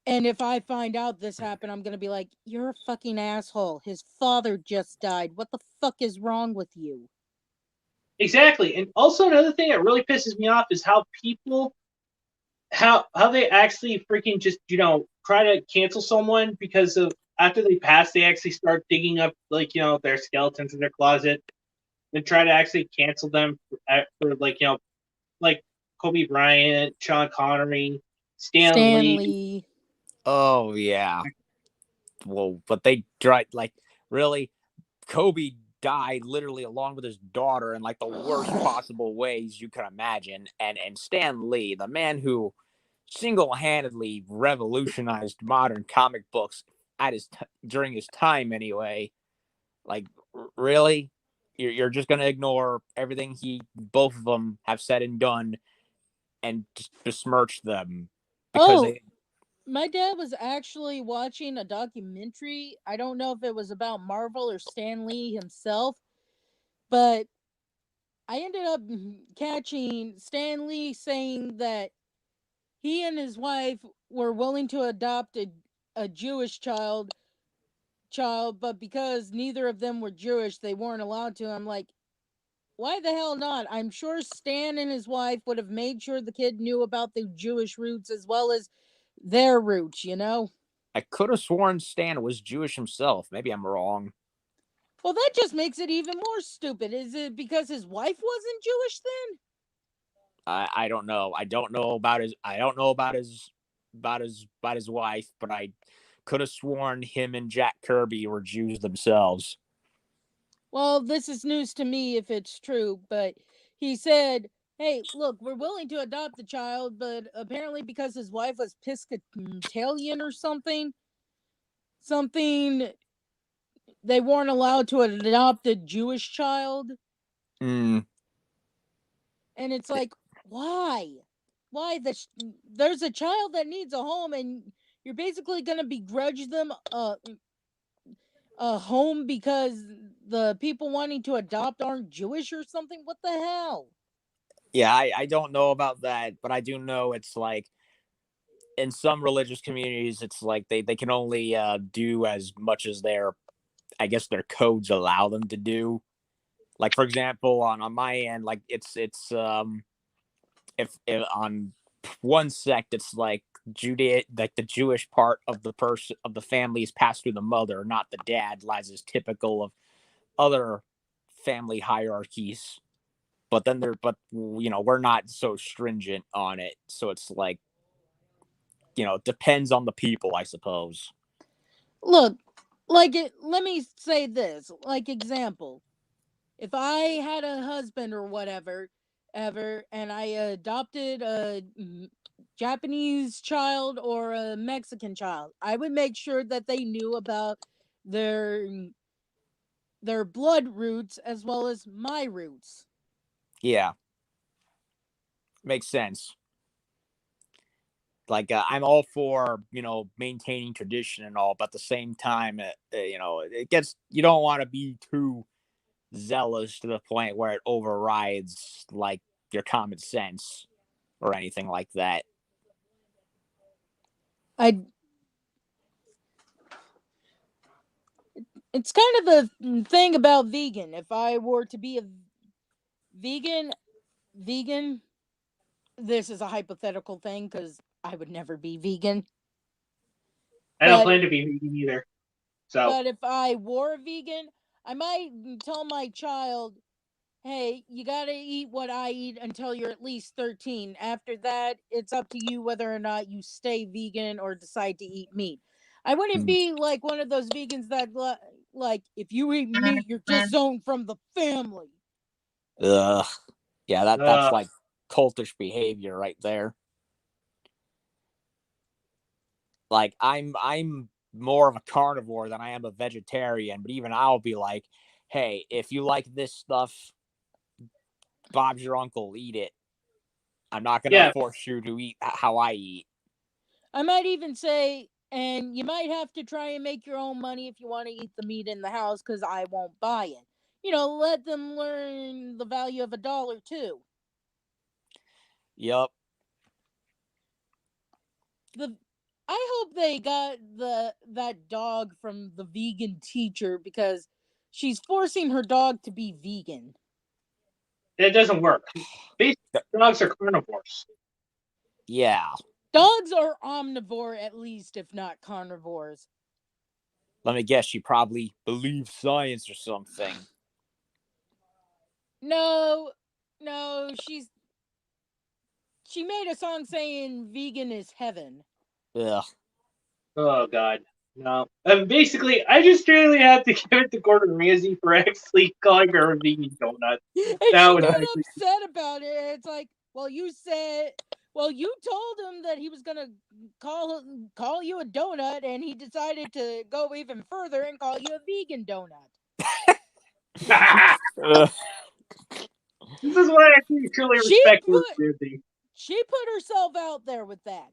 if I find out this happened, I'm gonna be like, "You're a fucking asshole. His father just died. What the fuck is wrong with you?" Exactly. And also another thing that really pisses me off is how people how they actually freaking just try to cancel someone because of after they pass, they actually start digging up their skeletons in their closet and try to actually cancel them for like Kobe Bryant, Sean Connery, Stan Lee. Stanley. Oh yeah. Well, but they tried really. Kobe died literally along with his daughter in like the worst possible ways you could imagine, and Stan Lee, the man who single-handedly revolutionized modern comic books at during his time anyway. Like, really, you're just gonna ignore everything both of them have said and done, and just besmirch them because Oh, my dad was actually watching a documentary. I don't know if it was about Marvel or Stan Lee himself, but I ended up catching Stan Lee saying that he and his wife were willing to adopt a Jewish child, but because neither of them were Jewish, they weren't allowed to. I'm like, why the hell not? I'm sure Stan and his wife would have made sure the kid knew about the Jewish roots as well as their roots, you know? I could have sworn Stan was Jewish himself. Maybe I'm wrong. Well, that just makes it even more stupid. Is it because his wife wasn't Jewish then? I don't know. I don't know about his wife, but I could have sworn him and Jack Kirby were Jews themselves. Well, this is news to me if it's true, but he said, hey, look, we're willing to adopt the child, but apparently because his wife was Episcopalian or something, they weren't allowed to adopt a Jewish child. Mm. And it's like, why? Why? There's a child that needs a home, and you're basically going to begrudge them a home because the people wanting to adopt aren't Jewish or something? What the hell? Yeah, I don't know about that, but I do know it's like in some religious communities, it's like they can only do as much as their codes allow them to do. Like, for example, on my end, like it's if on one sect it's like like the Jewish part of the family is passed through the mother, not the dad, lies as typical of other family hierarchies. But then we're not so stringent on it, so it's like it depends on the people, I suppose. Look, let me say this, like example. If I had a husband or whatever, ever, and I adopted a Japanese child or a Mexican child, I would make sure that they knew about their their blood roots as well as my roots. Yeah, makes sense. Like, I'm all for maintaining tradition and all, but at the same time, you don't want to be too zealous to the point where it overrides like your common sense or anything like that. I It's kind of the thing about vegan. If I were to be a vegan, this is a hypothetical thing because I would never be vegan. I don't plan to be vegan either. So, but if I were a vegan, I might tell my child, hey, you gotta eat what I eat until you're at least 13. After that, it's up to you whether or not you stay vegan or decide to eat meat. I wouldn't be like one of those vegans that, like, if you eat meat, you're disowned from the family. Ugh. Yeah, that's like cultish behavior right there. Like, I'm more of a carnivore than I am a vegetarian, but even I'll be like, hey, if you like this stuff, Bob's your uncle, eat it. I'm not gonna force you to eat how I eat. I might even say, and you might have to try and make your own money if you want to eat the meat in the house because I won't buy it. Let them learn the value of $1 too. Yep. I hope they got that dog from the vegan teacher because she's forcing her dog to be vegan. It doesn't work. Basically, dogs are carnivores. Yeah. Dogs are omnivore, at least, if not carnivores. Let me guess, she probably believes science or something. No, she made a song saying vegan is heaven. Ugh. Oh God, no. Basically, I just really have to give it to Gordon Ramsay for actually calling her a vegan donut. And That she would got actually- upset about it. It's like, well, you told him that he was gonna call you a donut, and he decided to go even further and call you a vegan donut. Ugh. This is why I truly respect Gordon Ramsay. She put herself out there with that.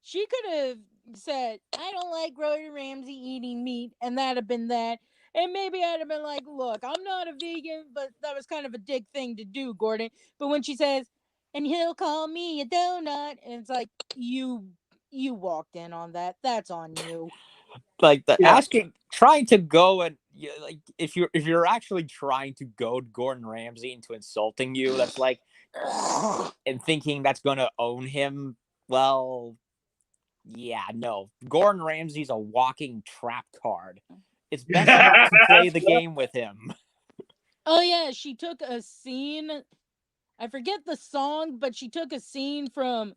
She could have said, I don't like Gordon Ramsay eating meat, and that'd have been that. And maybe I'd have been like, look, I'm not a vegan, but that was kind of a dick thing to do, Gordon. But when she says, and he'll call me a donut, and it's like, you walked in on that. That's on you. Like trying to go and like if you're actually trying to goad Gordon Ramsay into insulting you, that's like and thinking that's gonna own him. Well, yeah, no. Gordon Ramsay's a walking trap card. It's best not to play the game with him. Oh yeah, she took a scene. I forget the song, but she took a scene from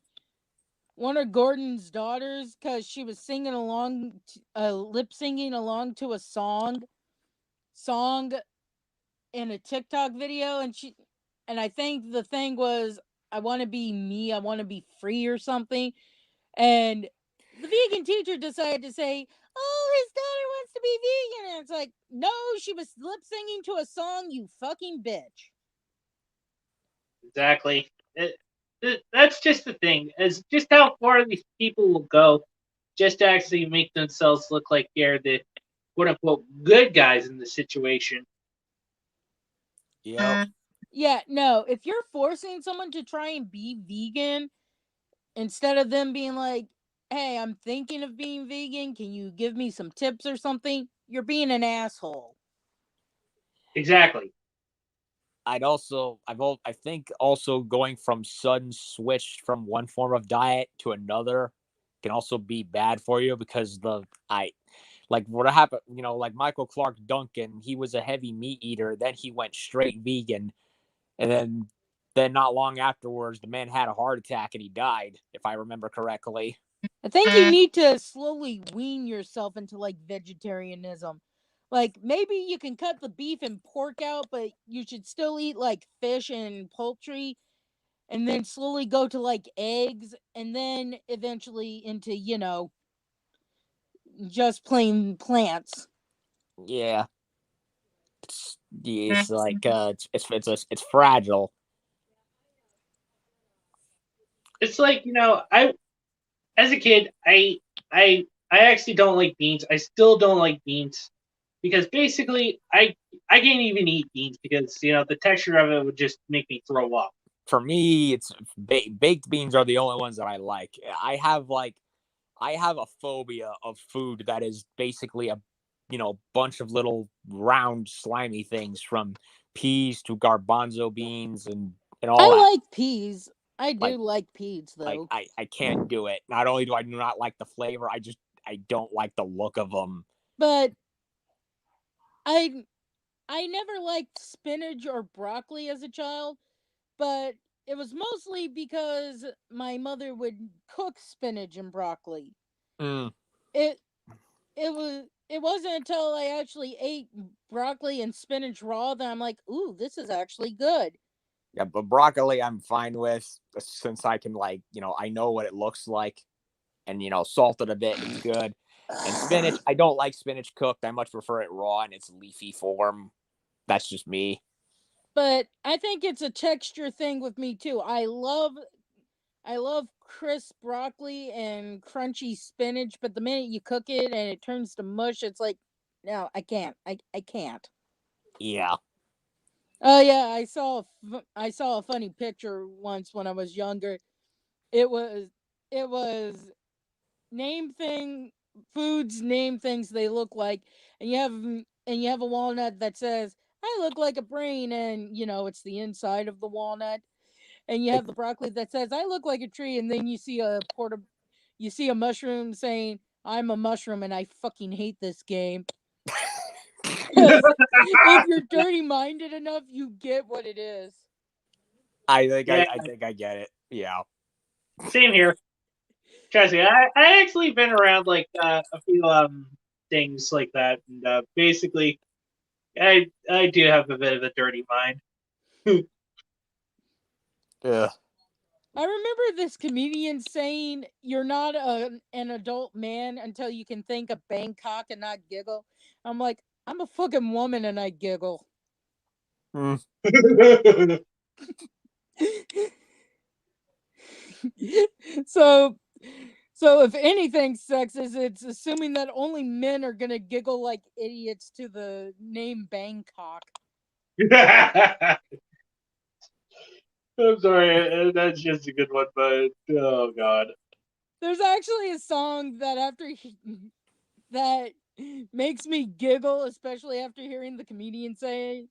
one of Gordon's daughters because she was singing along, lip singing along to a song in a TikTok video, and I think the thing was, I want to be me, I want to be free or something, and the vegan teacher decided to say, "Oh, his daughter wants to be vegan," and it's like, no, she was lip singing to a song, you fucking bitch. Exactly. That's just the thing, is just how far these people will go just to actually make themselves look like they're the quote unquote good guys in the situation. Yep. Yeah, no, if you're forcing someone to try and be vegan, instead of them being like, hey, I'm thinking of being vegan, can you give me some tips or something? You're being an asshole. Exactly. I think also going from sudden switch from one form of diet to another can also be bad for you because like what happened, like Michael Clark Duncan, he was a heavy meat eater, then he went straight vegan, and then not long afterwards the man had a heart attack and he died, if I remember correctly. I think you need to slowly wean yourself into like vegetarianism. Like maybe you can cut the beef and pork out, but you should still eat like fish and poultry, and then slowly go to like eggs, and then eventually into, just plain plants. Yeah. It's like it's fragile. It's like, I as a kid, I actually don't like beans. I still don't like beans because basically I can't even eat beans because the texture of it would just make me throw up. For me, it's baked beans are the only ones that I like. I have a phobia of food that is basically a bunch of little round slimy things, from peas to garbanzo beans and all I that. like peas. I do like peas though. Like I can't do it. Not only do I not like the flavor, I don't like the look of them. But I never liked spinach or broccoli as a child, but it was mostly because my mother would cook spinach and broccoli. Mm. It wasn't until I actually ate broccoli and spinach raw that I'm like, ooh, this is actually good. Yeah, but broccoli I'm fine with, since I can I know what it looks like, and salt it a bit, it's good. And spinach, I don't like spinach cooked. I much prefer it raw in its leafy form. That's just me. But I think it's a texture thing with me too. I love crisp broccoli and crunchy spinach, but the minute you cook it and it turns to mush, it's like, no, I can't. I can't. Yeah. Oh yeah, I saw a funny picture once when I was younger. It was name things they look like, and you have a walnut that says, I look like a brain, and it's the inside of the walnut. And you have the broccoli that says, I look like a tree, and then you see a mushroom saying, I'm a mushroom and I fucking hate this game. Because if you're dirty-minded enough, you get what it is. I think Yeah. I think I get it. Yeah. Same here. Trust me, I actually been around like a few things like that, and basically, I do have a bit of a dirty mind. Yeah. I remember this comedian saying, "You're not an adult man until you can think of Bangkok and not giggle." I'm like, I'm a fucking woman and I giggle. Mm. so if anything sexist, it's assuming that only men are gonna giggle like idiots to the name Bangkok. I'm sorry, that's just a good one, but oh god. There's actually a song that that makes me giggle, especially after hearing the comedian say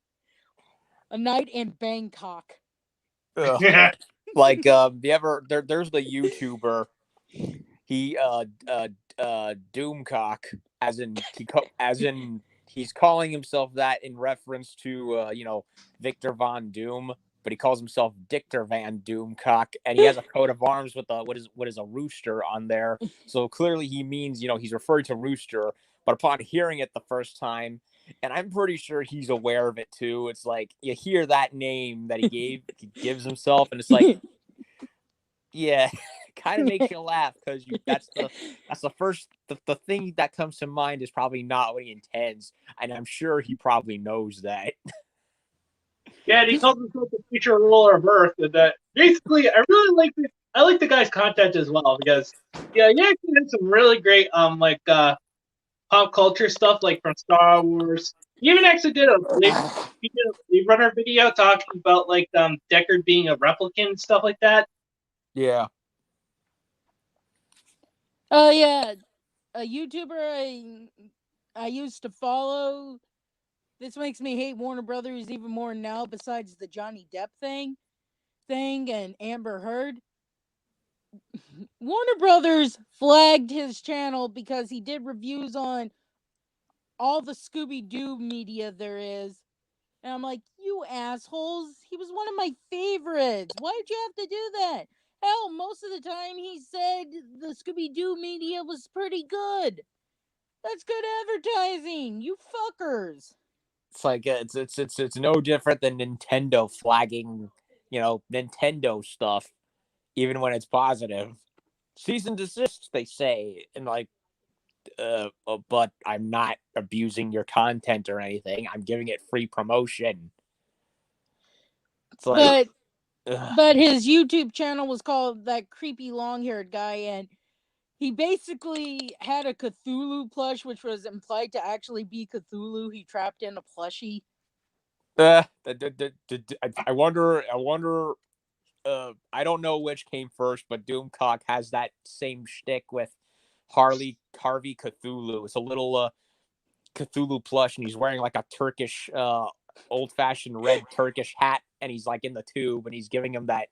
"A Night in Bangkok." Like there's the YouTuber, he Doomcock, as in he's calling himself that in reference to Victor Von Doom, but he calls himself Dictor Van Doomcock, and he has a coat of arms with what is a rooster on there. So clearly he means, he's referring to rooster, but upon hearing it the first time, and I'm pretty sure he's aware of it too, it's like you hear that name that he gives himself, and it's like, yeah, kind of makes you laugh because that's the first the thing that comes to mind is probably not what he intends, and I'm sure he probably knows that. Yeah, and he calls himself the future ruler of Earth, and that basically I really like the guy's content as well because yeah, he actually did some really great pop culture stuff like from Star Wars. He even actually did a Blade Runner video talking about like Deckard being a replicant and stuff like that. Yeah. Oh yeah, a YouTuber I used to follow. This makes me hate Warner Brothers even more now. Besides the Johnny Depp thing and Amber Heard, Warner Brothers flagged his channel because he did reviews on all the Scooby-Doo media there is. And I'm like, you assholes, he was one of my favorites. Why did you have to do that? Hell, most of the time he said the Scooby-Doo media was pretty good. That's good advertising, you fuckers. It's like it's no different than Nintendo flagging, Nintendo stuff, even when it's positive. Cease and desist, they say, and like, but I'm not abusing your content or anything. I'm giving it free promotion. It's like, but his YouTube channel was called That Creepy Long-Haired Guy, and he basically had a Cthulhu plush, which was implied to actually be Cthulhu. He trapped in a plushie. I wonder. I don't know which came first, but Doomcock has that same shtick with Harvey Cthulhu. It's a little Cthulhu plush, and he's wearing like a Turkish, old-fashioned red Turkish hat, and he's like in the tube, and he's giving him that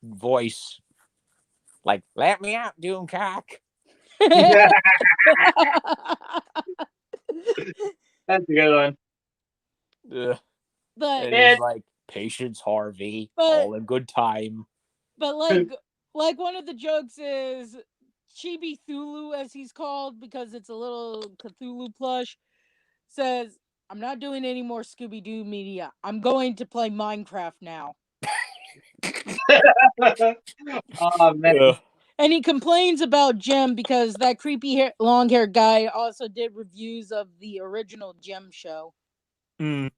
voice, like, "Let me out, Doomcock." That's a good one. But and he's like, "Patience, Harvey, all in good time." But like one of the jokes is Chibi Thulu, as he's called, because it's a little Cthulhu plush, says, "I'm not doing any more Scooby-Doo media. I'm going to play Minecraft now." Oh man. And he complains about Gem because that creepy long-haired guy also did reviews of the original Gem show. Oh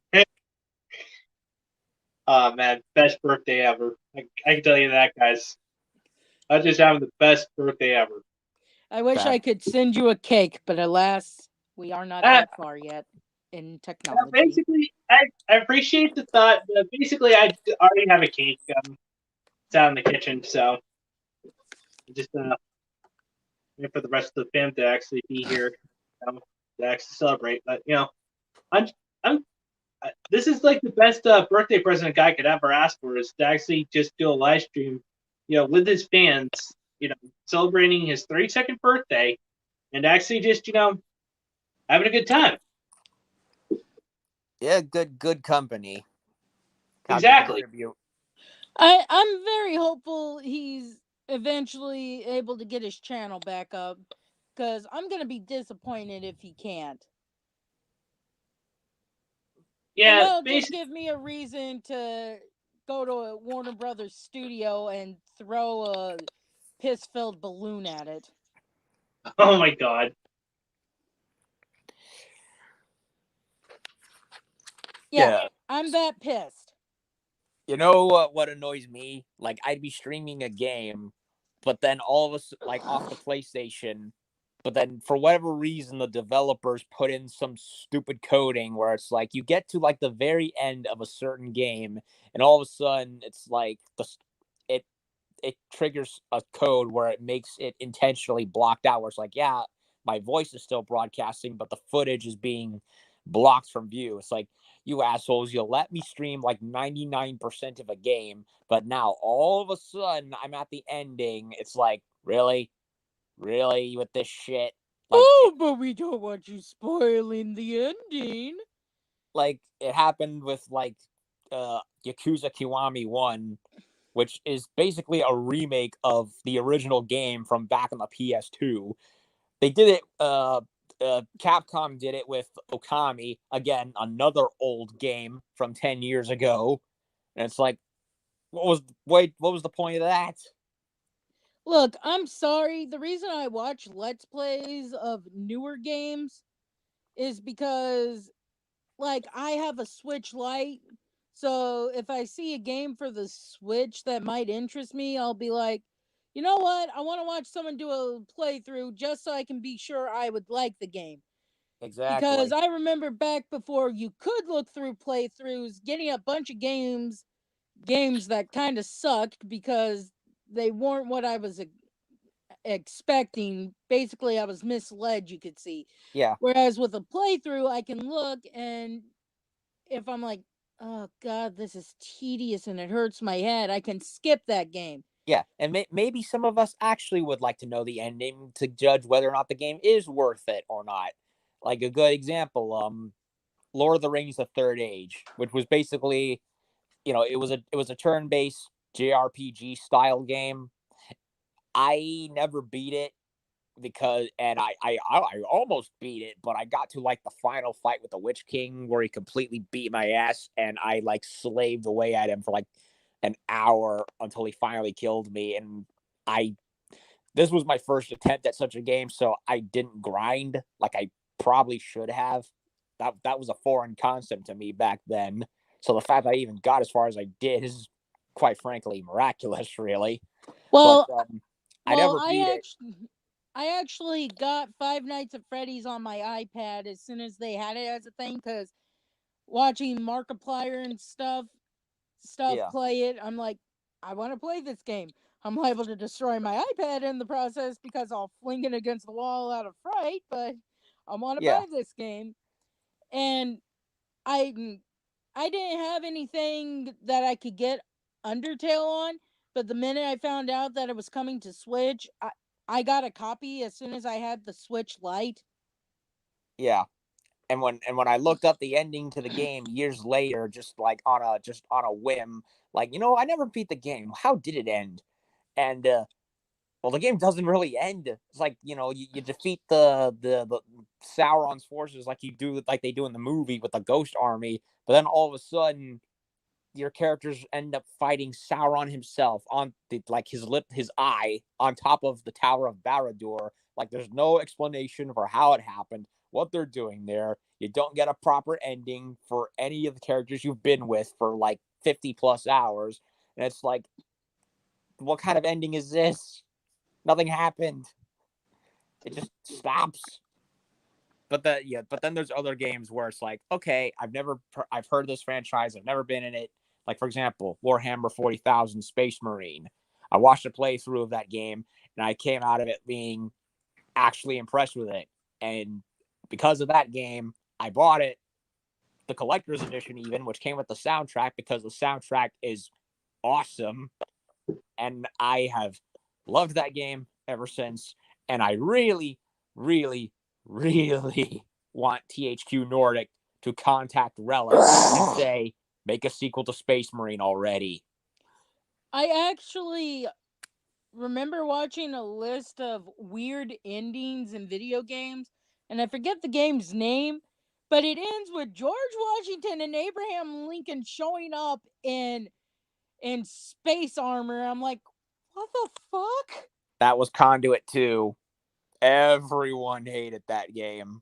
man, best birthday ever. I can tell you that, guys. I was just having the best birthday ever. I wish I could send you a cake, but alas, we are not that far yet in technology. Basically, I appreciate the thought. But basically, I already have a cake. It's out in the kitchen, so just for the rest of the fam to actually be here, to actually celebrate. But I'm this is like the best birthday present a guy could ever ask for, is to actually just do a live stream, with his fans, celebrating his 32nd birthday, and actually just having a good time. Yeah, good company. Exactly. I'm very hopeful he's eventually able to get his channel back up, because I'm gonna be disappointed if he can't. And Yeah, that'll just basically. give me a reason to go to a Warner Brothers studio and throw a piss-filled balloon at it. Oh my god. Yeah. I'm that pissed. You know what annoys me? Like, I'd be streaming a game, but then all of us, like, off the PlayStation, but then for whatever reason, the developers put in some stupid coding where it's like you get to like the very end of a certain game, and all of a sudden it's like it it triggers a code where it makes it intentionally blocked out. Where it's like, yeah, my voice is still broadcasting, but the footage is being blocked from view. It's like, you assholes, you let me stream like 99% of a game, but now all of a sudden I'm at the ending. It's like, really with this shit. Like, but we don't want you spoiling the ending. Like, it happened with like Yakuza Kiwami 1, which is basically a remake of the original game from back on the PS2. They did it. Capcom did it with Okami, again, another old game from 10 years ago. And it's like, what was the point of that? Look, I'm sorry. The reason I watch Let's Plays of newer games is because, like, I have a Switch Lite. So if I see a game for the Switch that might interest me, I'll be like, you know what? I want to watch someone do a playthrough just so I can be sure I would like the game. Because Exactly. I remember back before you could look through playthroughs, getting a bunch of games that kind of sucked because they weren't what I was expecting. Basically, I was misled, you could see. Yeah. Whereas with a playthrough, I can look, and if I'm like, oh god, this is tedious and it hurts my head, I can skip that game. Yeah, and maybe some of us actually would like to know the ending to judge whether or not the game is worth it or not. Like a good example, Lord of the Rings: The Third Age, which was basically, it was a turn-based JRPG style game. I never beat it because, and I almost beat it, but I got to like the final fight with the Witch King where he completely beat my ass, and I like slaved away at him for like an hour until he finally killed me. And I this was my first attempt at such a game, so I didn't grind like I probably should have. That was a foreign concept to me back then. So the fact that I even got as far as I did is, quite frankly, miraculous, really. Well, But I never beat it. I actually got Five Nights at Freddy's on my iPad as soon as they had it as a thing, because watching Markiplier and stuff Yeah, play it, I'm like, I want to play this game. I'm liable to destroy my iPad in the process because I'll fling it against the wall out of fright, but I want to yeah, buy this game. And I I didn't have anything that I could get Undertale on, but the minute I found out that it was coming to Switch, I got a copy as soon as I had the Switch Lite. yeah. And when I looked up the ending to the game years later, just on a whim, like, I never beat the game. How did it end? And well, the game doesn't really end. It's like, you defeat the Sauron's forces like they do in the movie with the Ghost Army, but then all of a sudden your characters end up fighting Sauron himself on his eye on top of the Tower of Barad-dûr. Like, there's no explanation for how it happened, what they're doing there. You don't get a proper ending for any of the characters you've been with for like 50 plus hours. And it's like, what kind of ending is this? Nothing happened. It just stops. But then there's other games where it's like, okay, I've heard of this franchise, I've never been in it. Like, for example, Warhammer 40,000 Space Marine. I watched a playthrough of that game, and I came out of it being actually impressed with it. And because of that game, I bought it, the collector's edition even, which came with the soundtrack, because the soundtrack is awesome. And I have loved that game ever since. And I really, really, really want THQ Nordic to contact Relic and say, make a sequel to Space Marine already. I actually remember watching a list of weird endings in video games, and I forget the game's name, but it ends with George Washington and Abraham Lincoln showing up in space armor. I'm like, what the fuck? That was Conduit 2. Everyone hated that game.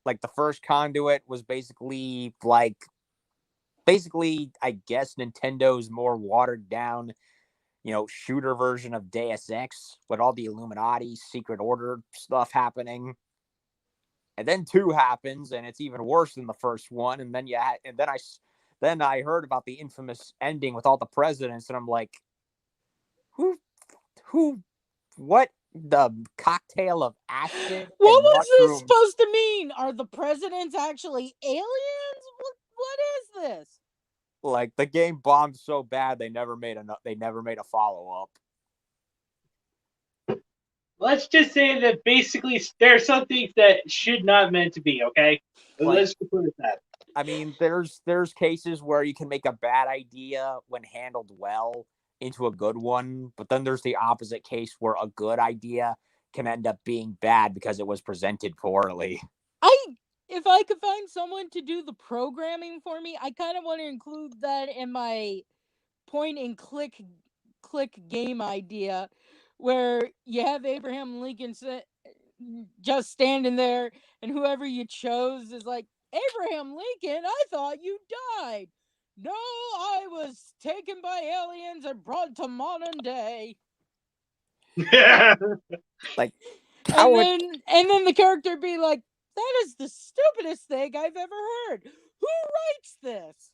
Like, the first Conduit was basically, I guess, Nintendo's more watered down, shooter version of Deus Ex with all the Illuminati, Secret Order stuff happening. And then 2 happens, and it's even worse than the first one. And then I heard about the infamous ending with all the presidents, and I'm like, what? The cocktail of acid What and was mushrooms. this supposed to mean? Are the presidents actually aliens? What is this? Like, the game bombed so bad they never made a follow-up. Let's just say that basically there are some things that should not meant to be, okay? Let's put it that. I mean, there's cases where you can make a bad idea when handled well into a good one, but then there's the opposite case where a good idea can end up being bad because it was presented poorly. If I could find someone to do the programming for me, I kind of want to include that in my point and click game idea, where you have Abraham Lincoln just standing there, and whoever you chose is like, Abraham Lincoln, I thought you died. No, I was taken by aliens and brought to modern day. Like, and then the character be like, that is the stupidest thing I've ever heard. Who writes this?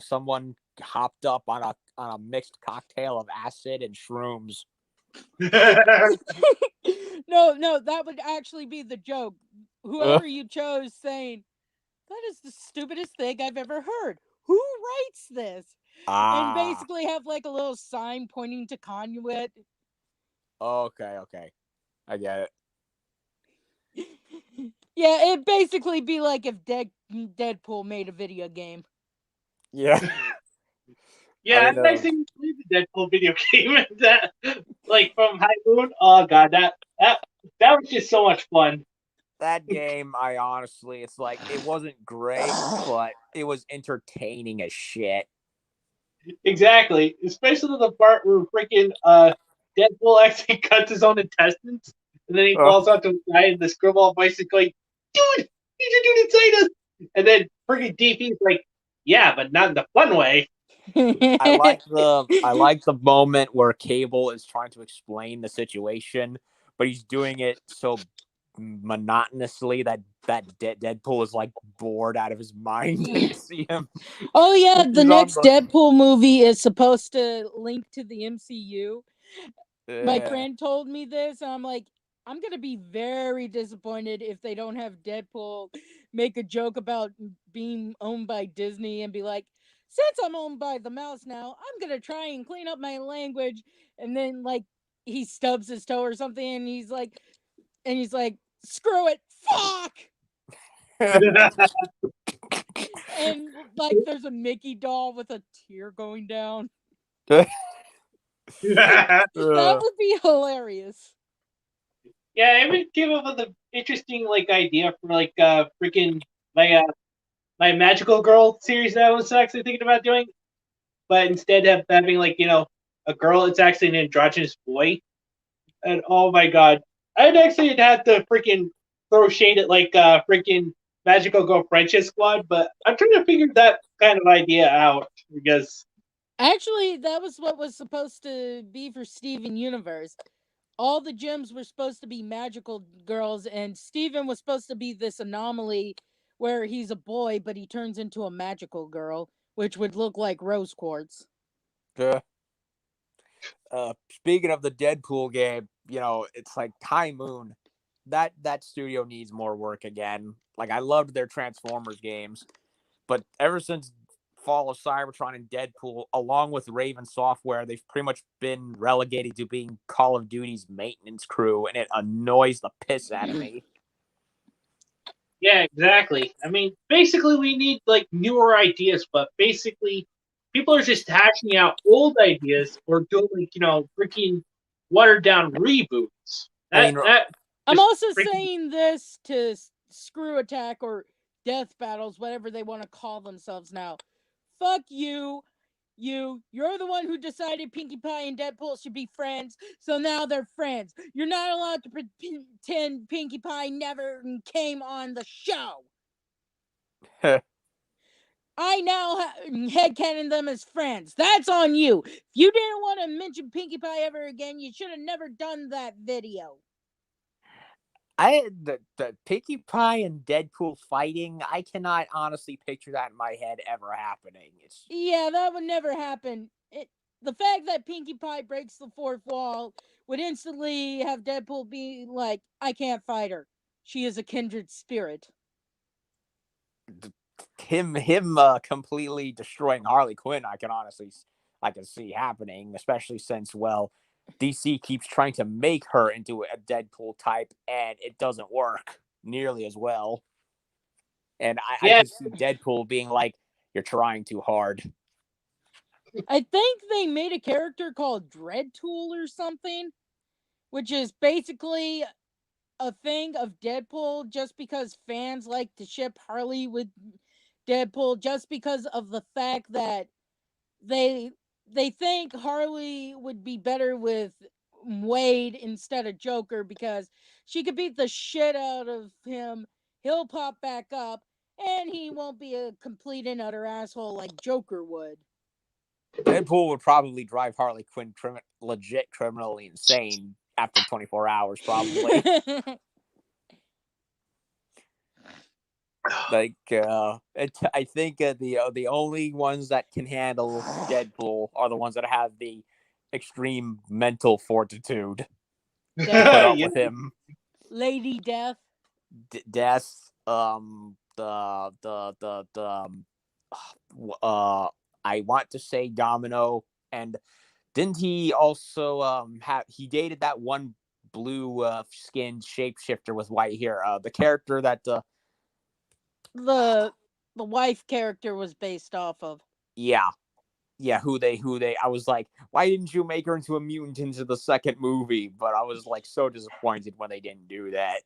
Someone hopped up on a mixed cocktail of acid and shrooms. No, that would actually be the joke. Whoever you chose saying, that is the stupidest thing I've ever heard. Who writes this? And basically have like a little sign pointing to Conduit. Okay. I get it. Yeah, it'd basically be like if Deadpool made a video game. Yeah. Yeah, I actually played the Deadpool video game that, like, from High Moon. Oh god, that was just so much fun. That game, I honestly, it's like, it wasn't great, but it was entertaining as shit. Exactly, especially the part where freaking Deadpool actually cuts his own intestines, and then he falls out to the guy in the scribble bicycle, like, dude, he's a dude inside us. And then freaking DP's like, yeah, but not in the fun way. I like the moment where Cable is trying to explain the situation, but he's doing it so monotonously that Deadpool is like bored out of his mind to see him. Oh yeah, the next Deadpool movie is supposed to link to the MCU. My friend told me this, and I'm like, I'm gonna be very disappointed if they don't have Deadpool make a joke about being owned by Disney and be like, since I'm owned by the mouse now, I'm gonna try and clean up my language. And then like he stubs his toe or something, and he's like, screw it, fuck. And like there's a Mickey doll with a tear going down. That would be hilarious. Yeah, I would came up with an interesting like idea for like freaking my Magical Girl series that I was actually thinking about doing, but instead of having like a girl, it's actually an androgynous boy. And oh my god, I'd actually have to freaking throw shade at like freaking Magical Girl Friendship Squad, but I'm trying to figure that kind of idea out because actually that was what was supposed to be for Steven Universe. All the gems were supposed to be magical girls, and Steven was supposed to be this anomaly where he's a boy, but he turns into a magical girl, which would look like rose quartz. Speaking of the Deadpool game, it's like High Moon. That studio needs more work again. Like, I loved their Transformers games, but ever since fall of Cybertron and Deadpool, along with Raven Software, they've pretty much been relegated to being Call of Duty's maintenance crew, and it annoys the piss out of me. Yeah, exactly. I mean, basically, we need like newer ideas, but basically, people are just hashing out old ideas or doing like freaking watered down reboots. I mean, I'm just also freaking- saying this to Screw Attack or Death Battles, whatever they want to call themselves now. Fuck you. You're the one who decided Pinkie Pie and Deadpool should be friends, so now they're friends. You're not allowed to pretend Pinkie Pie never came on the show. I now headcanon them as friends. That's on you. If you didn't want to mention Pinkie Pie ever again, you should have never done that video. The Pinkie Pie and Deadpool fighting, I cannot honestly picture that in my head ever happening. Yeah, that would never happen. The fact that Pinkie Pie breaks the fourth wall would instantly have Deadpool be like, I can't fight her. She is a kindred spirit. Him completely destroying Harley Quinn, I can see happening, especially since, well, DC keeps trying to make her into a Deadpool type, and it doesn't work nearly as well. And I can see Deadpool being like, you're trying too hard. I think they made a character called Dreadtool or something, which is basically a thing of Deadpool just because fans like to ship Harley with Deadpool just because of the fact that they think Harley would be better with Wade instead of Joker because she could beat the shit out of him. He'll pop back up and he won't be a complete and utter asshole like Joker would. Deadpool would probably drive Harley Quinn legit criminally insane after 24 hours, probably. Like, I think the only ones that can handle Deadpool are the ones that have the extreme mental fortitude to put up with him. Lady Death. Death. I want to say Domino, and didn't he also he dated that one blue skinned shapeshifter with white hair? The character that the wife character was based off of. Yeah, who they I was like, why didn't you make her into a mutant into the second movie? But I was like so disappointed when they didn't do that.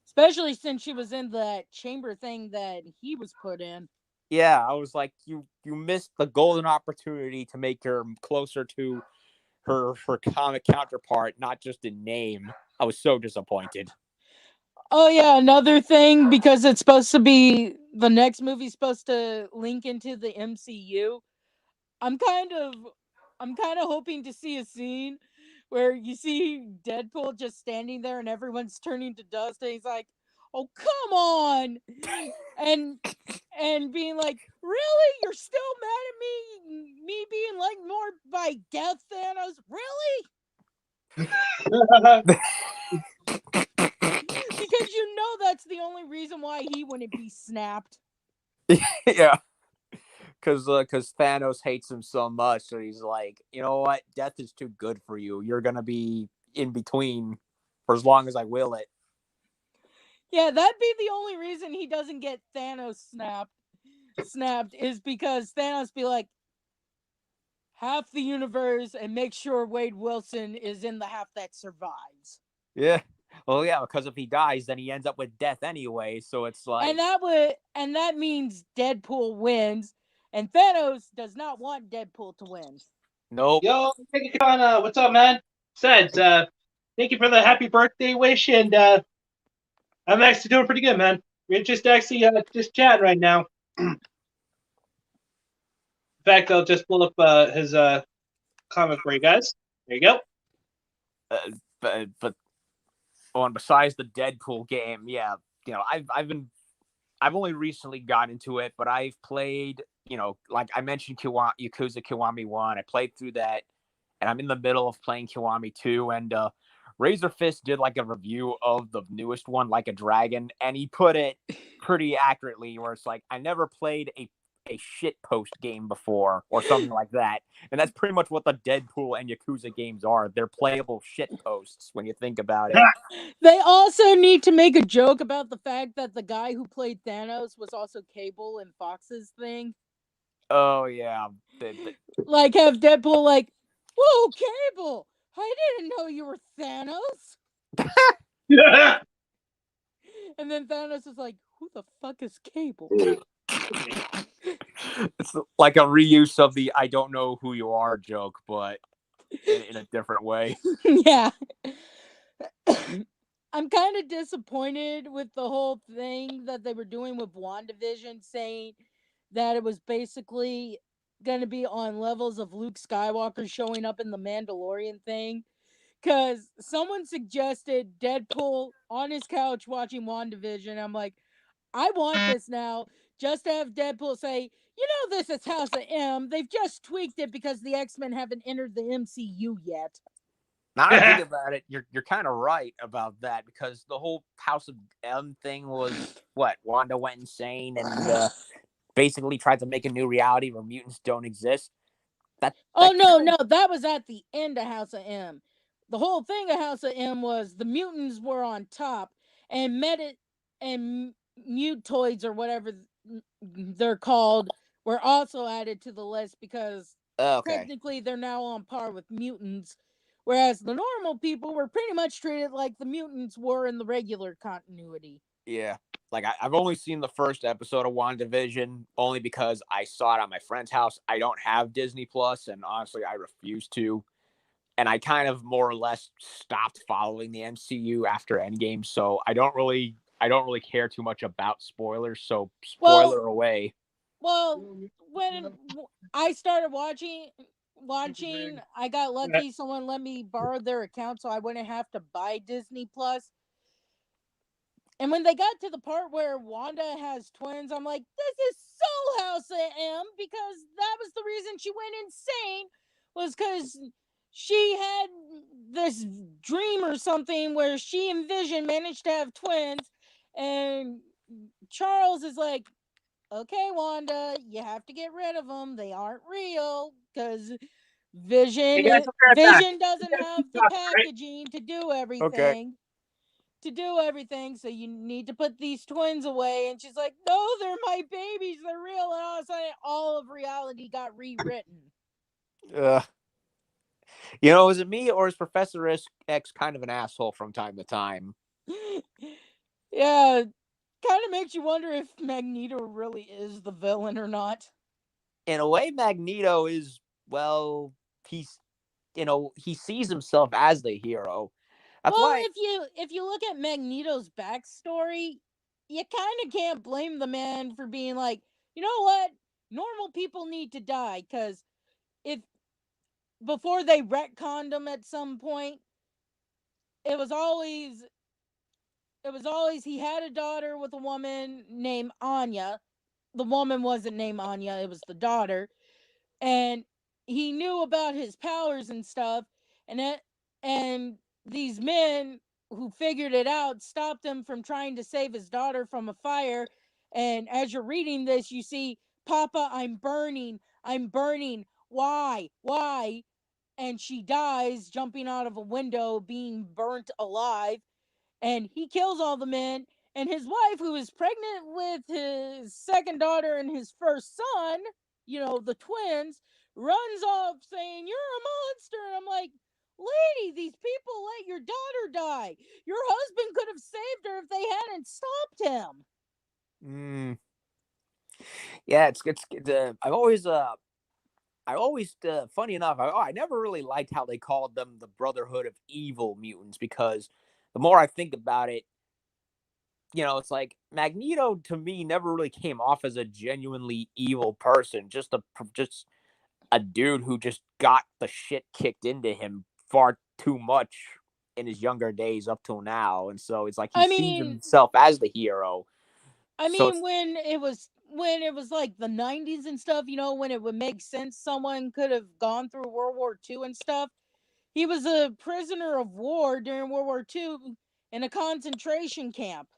Especially since she was in that chamber thing that he was put in. Yeah, I was like, you missed the golden opportunity to make her closer to her comic counterpart, not just in name. I was so disappointed. Oh yeah, another thing, because it's supposed to be the next movie's supposed to link into the MCU. I'm kind of hoping to see a scene where you see Deadpool just standing there and everyone's turning to dust and he's like, "Oh, come on." And being like, "Really? You're still mad at me being like more by death, Thanos? Really?" Because you know that's the only reason why he wouldn't be snapped. Yeah. Because Thanos hates him so much, so he's like, you know what? Death is too good for you. You're going to be in between for as long as I will it. Yeah, that'd be the only reason he doesn't get Thanos snapped is because Thanos be like, half the universe and make sure Wade Wilson is in the half that survives. Yeah. Well, yeah, because if he dies, then he ends up with death anyway. So it's like, and that means Deadpool wins, and Thanos does not want Deadpool to win. Nope. Yo, what's up, man? Besides, thank you for the happy birthday wish, and I'm actually doing pretty good, man. We're just actually just chatting right now. In fact, I'll just pull up his comic for you guys. There you go. But besides the Deadpool game, yeah, I've only recently got into it, but I've played, like I mentioned, Yakuza Kiwami 1. I played through that, and I'm in the middle of playing Kiwami 2, and Razor Fist did like a review of the newest one, Like a Dragon, and he put it pretty accurately, where it's like, I never played a shit post game before or something like that. And that's pretty much what the Deadpool and Yakuza games are. They're playable shit posts when you think about it. They also need to make a joke about the fact that the guy who played Thanos was also Cable in Fox's thing. Oh, yeah. Like, have Deadpool like, whoa, Cable! I didn't know you were Thanos! And then Thanos is like, who the fuck is Cable? It's like a reuse of the I don't know who you are joke, but in a different way. Yeah. I'm kind of disappointed with the whole thing that they were doing with WandaVision, saying that it was basically going to be on levels of Luke Skywalker showing up in the Mandalorian thing. Because someone suggested Deadpool on his couch watching WandaVision. I'm like, I want this now. Just to have Deadpool say, you know, this is House of M. They've just tweaked it because the X-Men haven't entered the MCU yet. Now I think about it, you're kind of right about that, because the whole House of M thing was what Wanda went insane and basically tried to make a new reality where mutants don't exist. No, that was at the end of House of M. The whole thing of House of M was the mutants were on top, and mutoids or whatever they're called were also added to the list because technically they're now on par with mutants, whereas the normal people were pretty much treated like the mutants were in the regular continuity. Yeah. Like, I've only seen the first episode of WandaVision only because I saw it at my friend's house. I don't have Disney Plus, and honestly, I refuse to. And I kind of more or less stopped following the MCU after Endgame, so I don't really care too much about spoilers. So spoiler away. Well, when I started watching, I got lucky. Someone let me borrow their account, so I wouldn't have to buy Disney Plus. And when they got to the part where Wanda has twins, I'm like, this is so House of M, because that was the reason she went insane, was because she had this dream or something where she and Vision managed to have twins, and Charles is like, okay, Wanda, you have to get rid of them. They aren't real, because Vision doesn't have the packaging to do everything. Okay. So you need to put these twins away. And she's like, no, they're my babies, they're real. And all of a sudden, all of reality got rewritten. Is it me, or is Professor X kind of an asshole from time to time? Yeah, kind of makes you wonder if Magneto really is the villain or not. In a way, Magneto is, well, he sees himself as the hero. That's why, if you look at Magneto's backstory, you kind of can't blame the man for being like, you know what, normal people need to die, because if before they retconned him at some point, it was always he had a daughter with a woman named Anya. The woman wasn't named Anya, it was the daughter. And he knew about his powers and stuff, and these men who figured it out stopped him from trying to save his daughter from a fire. And as you're reading this, you see, Papa, I'm burning, why? And she dies jumping out of a window, being burnt alive. And he kills all the men, and his wife, who is pregnant with his second daughter and his first son, the twins, runs off saying, you're a monster. And I'm like, lady, these people let your daughter die. Your husband could have saved her if they hadn't stopped him. Yeah, it's I always funny enough, I never really liked how they called them the Brotherhood of Evil Mutants, because the more I think about it, it's like Magneto to me never really came off as a genuinely evil person, just a dude who just got the shit kicked into him far too much in his younger days up till now, and so it's like he sees himself as the hero. When it was like the 90s and stuff, when it would make sense someone could have gone through World War II and stuff. He was a prisoner of war during World War II in a concentration camp.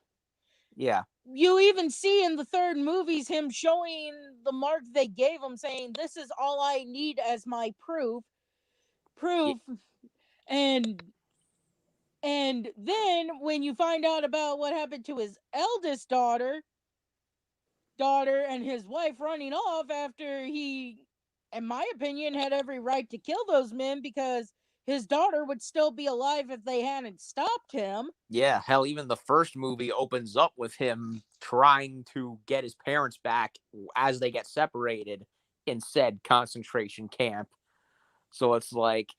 Yeah. you even see in the third movies him showing the mark they gave him, saying, "This is all I need as my proof." And then when you find out about what happened to his eldest daughter and his wife running off after he, in my opinion, had every right to kill those men, because his daughter would still be alive if they hadn't stopped him. Yeah, hell, even the first movie opens up with him trying to get his parents back as they get separated in said concentration camp. So it's like,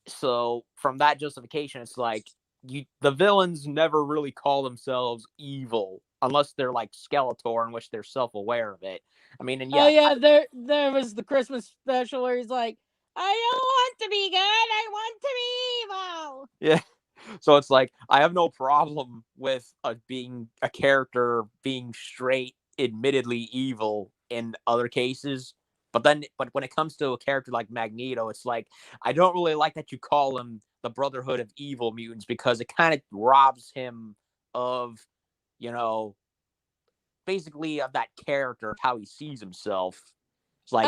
so from that justification, it's like the villains never really call themselves evil unless they're like Skeletor, in which they're self-aware of it. I mean, and Oh yeah, yeah, there was the Christmas special where he's like, "I don't want to be good, I want to be evil." yeah. So it's like, I have no problem with being a character being straight, admittedly evil in other cases. But when it comes to a character like Magneto, it's like, I don't really like that you call him the Brotherhood of Evil Mutants, because it kind of robs him of, you know, basically of that character, of how he sees himself. It's like,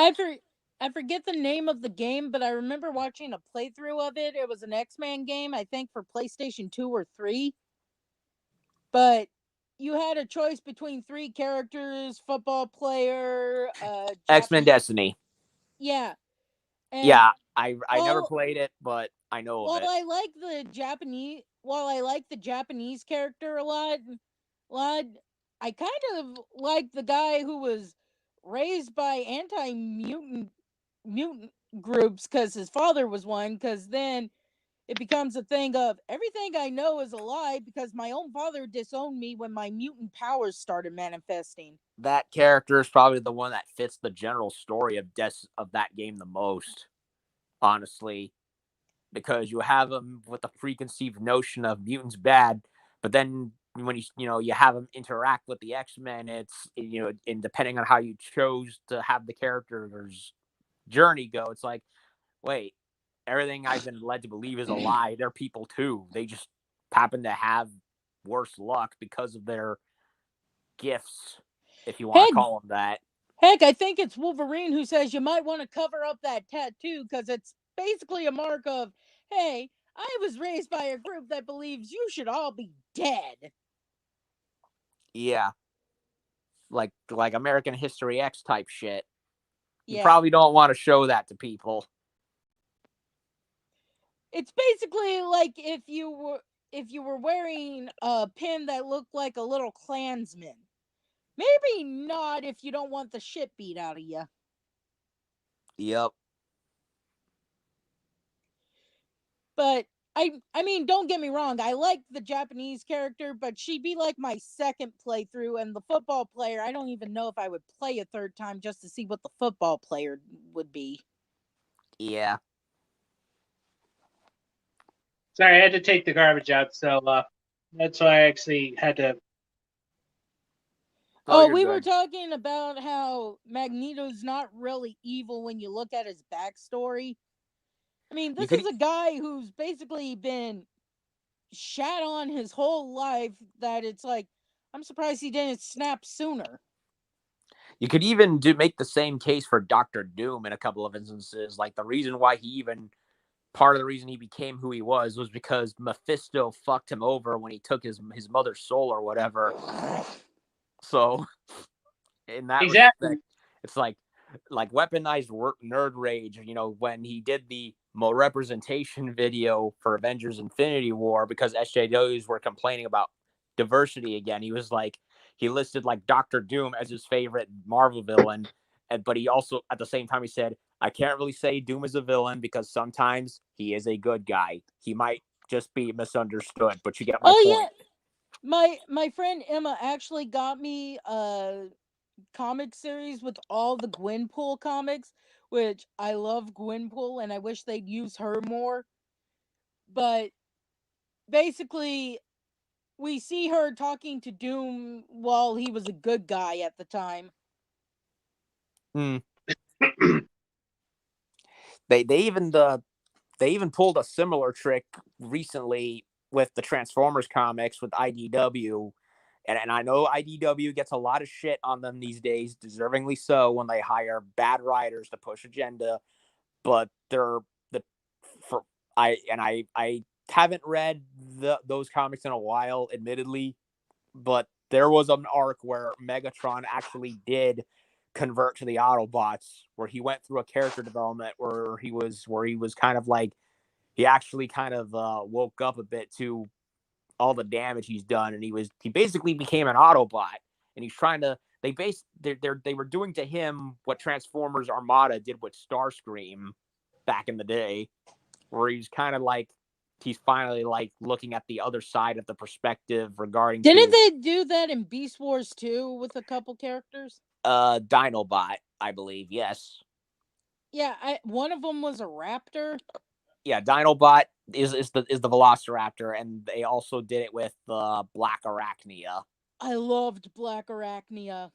I forget the name of the game, but I remember watching a playthrough of it. It was an X-Men game, I think for PlayStation 2 or 3. But you had a choice between 3 characters: football player, X-Men Japanese. Destiny. Yeah. And Yeah, I never played it, but I know of it. While I like the Japanese character a lot, I kind of like the guy who was raised by anti-mutant groups, because his father was one. Because then it becomes a thing of, everything I know is a lie because my own father disowned me when my mutant powers started manifesting. That character is probably the one that fits the general story of that game the most, honestly, because you have him with the preconceived notion of mutants bad, but then when you have him interact with the X-Men, it's, and depending on how you chose to have the character's journey go, it's like, wait, everything I've been led to believe is a lie. They're people too. They just happen to have worse luck because of their gifts, if you want to call them that. Heck, I think it's Wolverine who says you might want to cover up that tattoo, because it's basically a mark of, hey, I was raised by a group that believes you should all be dead. Yeah. Like American History X type shit. You Yeah. probably don't want to show that to people. It's basically like if you were wearing a pin that looked like a little Klansman. Maybe not if you don't want the shit beat out of you. Yep. But I mean, don't get me wrong, I like the Japanese character, but she'd be like my second playthrough, and the football player, I don't even know if I would play a third time just to see what the football player would be. Yeah. Sorry, I had to take the garbage out, so that's why I actually had to. We were talking about how Magneto's not really evil when you look at his backstory. I mean, this is a guy who's basically been shat on his whole life, that it's like, I'm surprised he didn't snap sooner. You could even make the same case for Dr. Doom in a couple of instances. Like, the reason why part of the reason he became who he was because Mephisto fucked him over when he took his mother's soul or whatever. So, in that respect, it's like weaponized nerd rage. When he did the representation video for Avengers Infinity War, because SJWs were complaining about diversity again, he listed like Dr. Doom as his favorite Marvel villain, but he also, at the same time, he said, I can't really say Doom is a villain because sometimes he is a good guy. He might just be misunderstood, but you get my point. Yeah. My friend Emma actually got me a comic series with all the Gwenpool comics, which I love Gwenpool and I wish they'd use her more. But basically, we see her talking to Doom while he was a good guy at the time. They even pulled a similar trick recently with the Transformers comics with IDW, And I know IDW gets a lot of shit on them these days, deservingly so, when they hire bad writers to push agenda. But they're the for I haven't read those comics in a while, admittedly, but there was an arc where Megatron actually did convert to the Autobots, where he went through a character development where he was kind of like he actually kind of woke up a bit to all the damage he's done, and he basically became an Autobot, and he's trying to they were doing to him what Transformers Armada did with Starscream back in the day, where he's kind of like he's finally like looking at the other side of the perspective regarding Didn't they do that in Beast Wars 2 with a couple characters? Dinobot, I believe. Yes. Yeah, one of them was a raptor. Yeah, Dinobot is the Velociraptor, and they also did it with Black Arachnia. I loved Black Arachnia.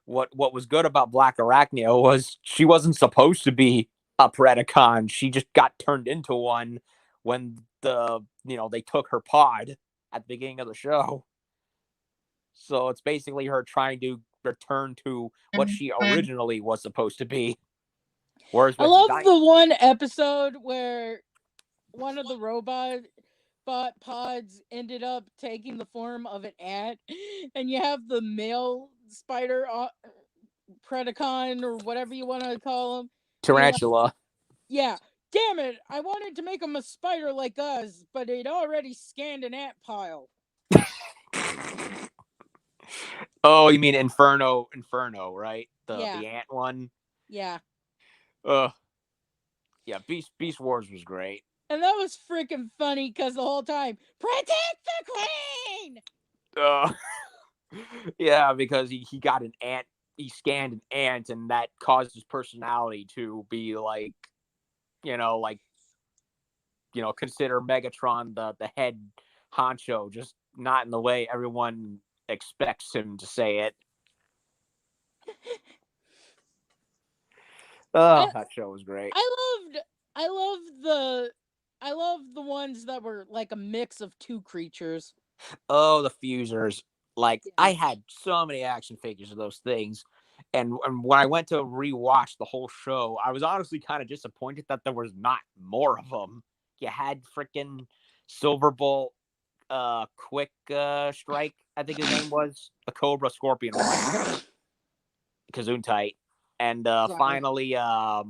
What was good about Black Arachnia was she wasn't supposed to be a Predacon. She just got turned into one when they took her pod at the beginning of the show. So it's basically her trying to return to what she originally was supposed to be. Whereas I love the one episode where one of the robot pods ended up taking the form of an ant, and you have the male spider Predacon or whatever you want to call him. Tarantula. Yeah. Damn it! I wanted to make him a spider like us, but he'd already scanned an ant pile. Oh, you mean Inferno, right? The ant one. Yeah. Yeah. Beast Wars was great. And that was freaking funny because the whole time, protect the queen! Yeah, because he got an ant. He scanned an ant, and that caused his personality to be consider Megatron the head honcho, just not in the way everyone expects him to say it. That show was great. I love the ones that were like a mix of two creatures. Oh, the Fusers. Like, I had so many action figures of those things. And when I went to rewatch the whole show, I was honestly kind of disappointed that there was not more of them. You had freaking Silverbolt, Quick Strike, I think his name was, the Cobra Scorpion one, Gesundheit, and finally, what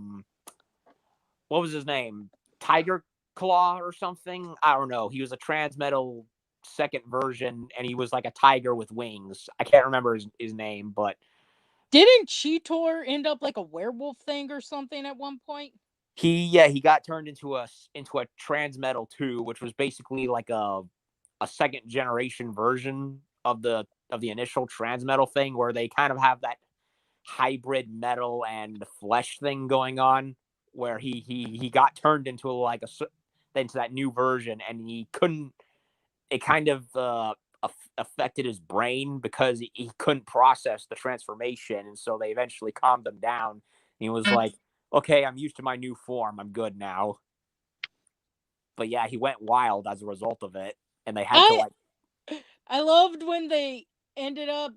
was his name? Tiger Claw or something? I don't know. He was a Transmetal second version, and he was like a tiger with wings. I can't remember his name, but didn't Cheetor end up like a werewolf thing or something at one point? He got turned into a Transmetal 2, which was basically like a second generation version of the initial Transmetal thing, where they kind of have that hybrid metal and flesh thing going on, where he got turned into into that new version, and he couldn't. It kind of affected his brain because he couldn't process the transformation, and so they eventually calmed him down. He was like, okay, I'm used to my new form. I'm good now. But yeah, he went wild as a result of it, and they had to I loved when they ended up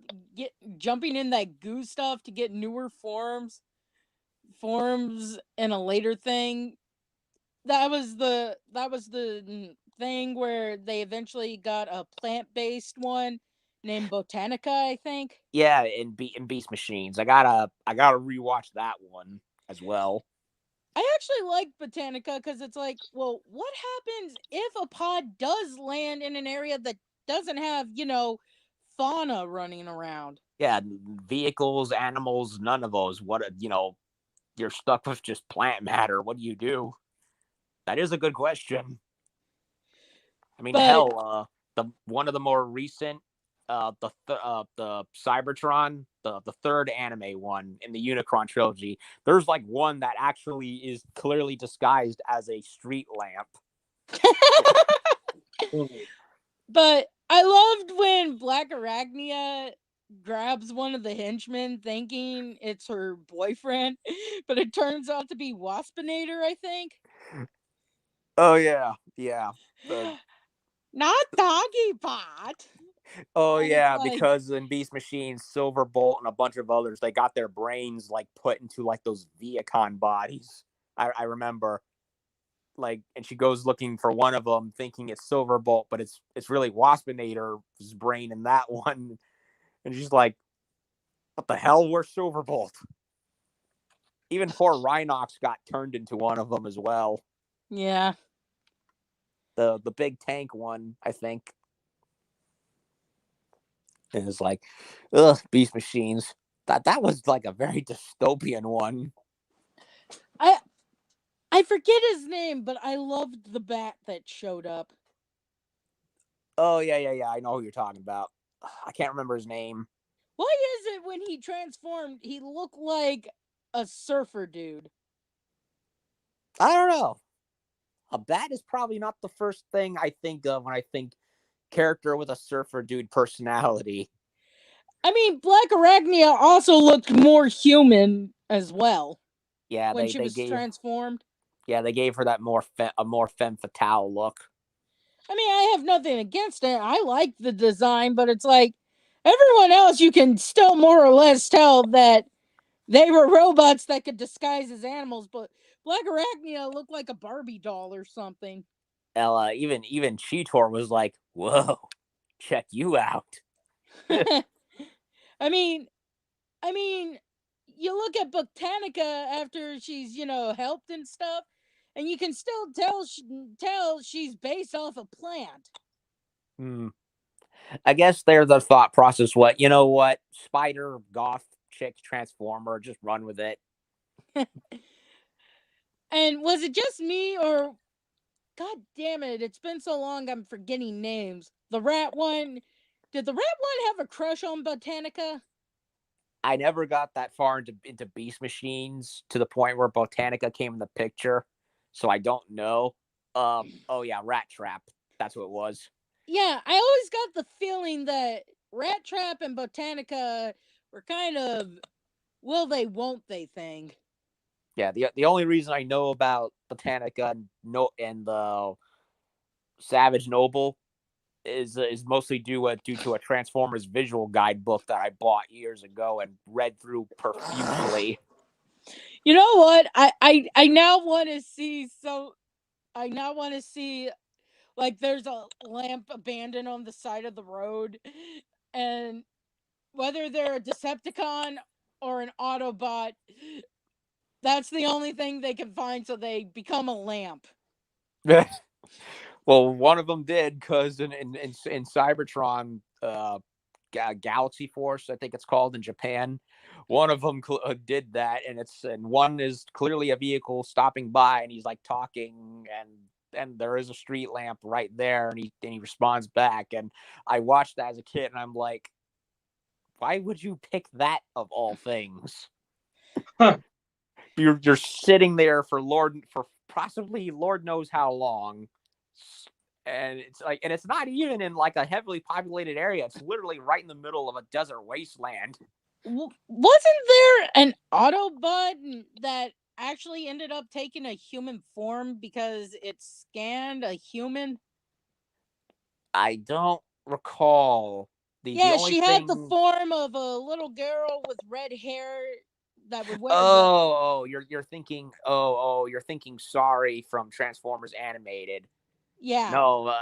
jumping in that goo stuff to get newer forms in a later thing. That was the thing where they eventually got a plant-based one named Botanica, I think. Yeah, in Beast Machines. I gotta rewatch that one as well. I actually like Botanica because it's like, well, what happens if a pod does land in an area that doesn't have, fauna running around? Yeah, vehicles, animals, none of those. You're stuck with just plant matter. What do you do? That is a good question. I mean, hell, one of the more recent, the Cybertron, the third anime one in the Unicron trilogy. There's like one that actually is clearly disguised as a street lamp. But I loved when Black Arachnia grabs one of the henchmen thinking it's her boyfriend, but it turns out to be Waspinator, I think. Oh yeah. Not Doggy Pot. Oh And it's yeah, like, because in Beast Machines, Silverbolt and a bunch of others, they got their brains like put into like those Viacon bodies. I remember, like, and she goes looking for one of them, thinking it's Silverbolt, but it's really Waspinator's brain in that one, and she's like, "What the hell? Where's Silverbolt?" Even poor Rhinox got turned into one of them as well. yeah. The big tank one, I think. And it's like, ugh, Beast Machines. That was like a very dystopian one. I I forget his name, but I loved the bat that showed up. Oh yeah. I know who you're talking about. I can't remember his name. Why is it when he transformed, he looked like a surfer dude? I don't know. A bat is probably not the first thing I think of when I think character with a surfer dude personality. I mean, Black Arachnia also looked more human as well Yeah, when they she they was gave transformed. they gave her that a more femme fatale look. I mean, I have nothing against it. I like the design, but it's like everyone else, you can still more or less tell that they were robots that could disguise as animals, but Black Arachnia looked like a Barbie doll or something. Even Cheetor was like, "Whoa, check you out." I mean, I mean, you look at Botanica after she's, helped and stuff, and you can still tell she's based off a plant. Hmm. I guess there's the thought process. What? Spider, goth, chick, transformer. Just run with it. And was it just me, or God damn it, it's been so long I'm forgetting names. The rat one, did the rat one have a crush on Botanica? I never got that far into Beast Machines to the point where Botanica came in the picture, so I don't know. Oh yeah, Rat Trap. That's what it was. Yeah, I always got the feeling that Rat Trap and Botanica were kind of will they, won't they thing. Yeah, the only reason I know about Botanica and the Savage Noble is mostly due to a Transformers visual guidebook that I bought years ago and read through profusely. You know what? I now want to see I now want to see, like, there's a lamp abandoned on the side of the road, and whether they're a Decepticon or an Autobot, that's the only thing they can find, so they become a lamp. Well, one of them did because in Cybertron, Galaxy Force, I think it's called in Japan. One of them did that, and one is clearly a vehicle stopping by, and he's like talking, and there is a street lamp right there, and he responds back, and I watched that as a kid, and I'm like, why would you pick that of all things? Huh. You're sitting there for possibly Lord knows how long. And it's not even in like a heavily populated area. It's literally right in the middle of a desert wasteland. Wasn't there an Autobot that actually ended up taking a human form because it scanned a human? I don't recall the Yeah, only she had the thing. form of a little girl with red hair that would wear the. Oh, you're thinking. You're thinking. Sorry, from Transformers Animated. Yeah. No,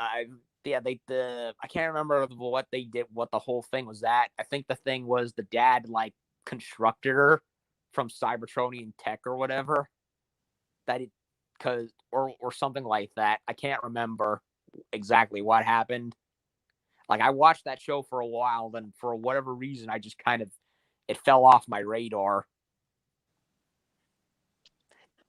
yeah, I can't remember what they did, what the whole thing was that. I think the thing was the dad like constructed her from Cybertronian tech or whatever. That it because or something like that. I can't remember exactly what happened. Like I watched that show for a while, then for whatever reason I just kind of it fell off my radar.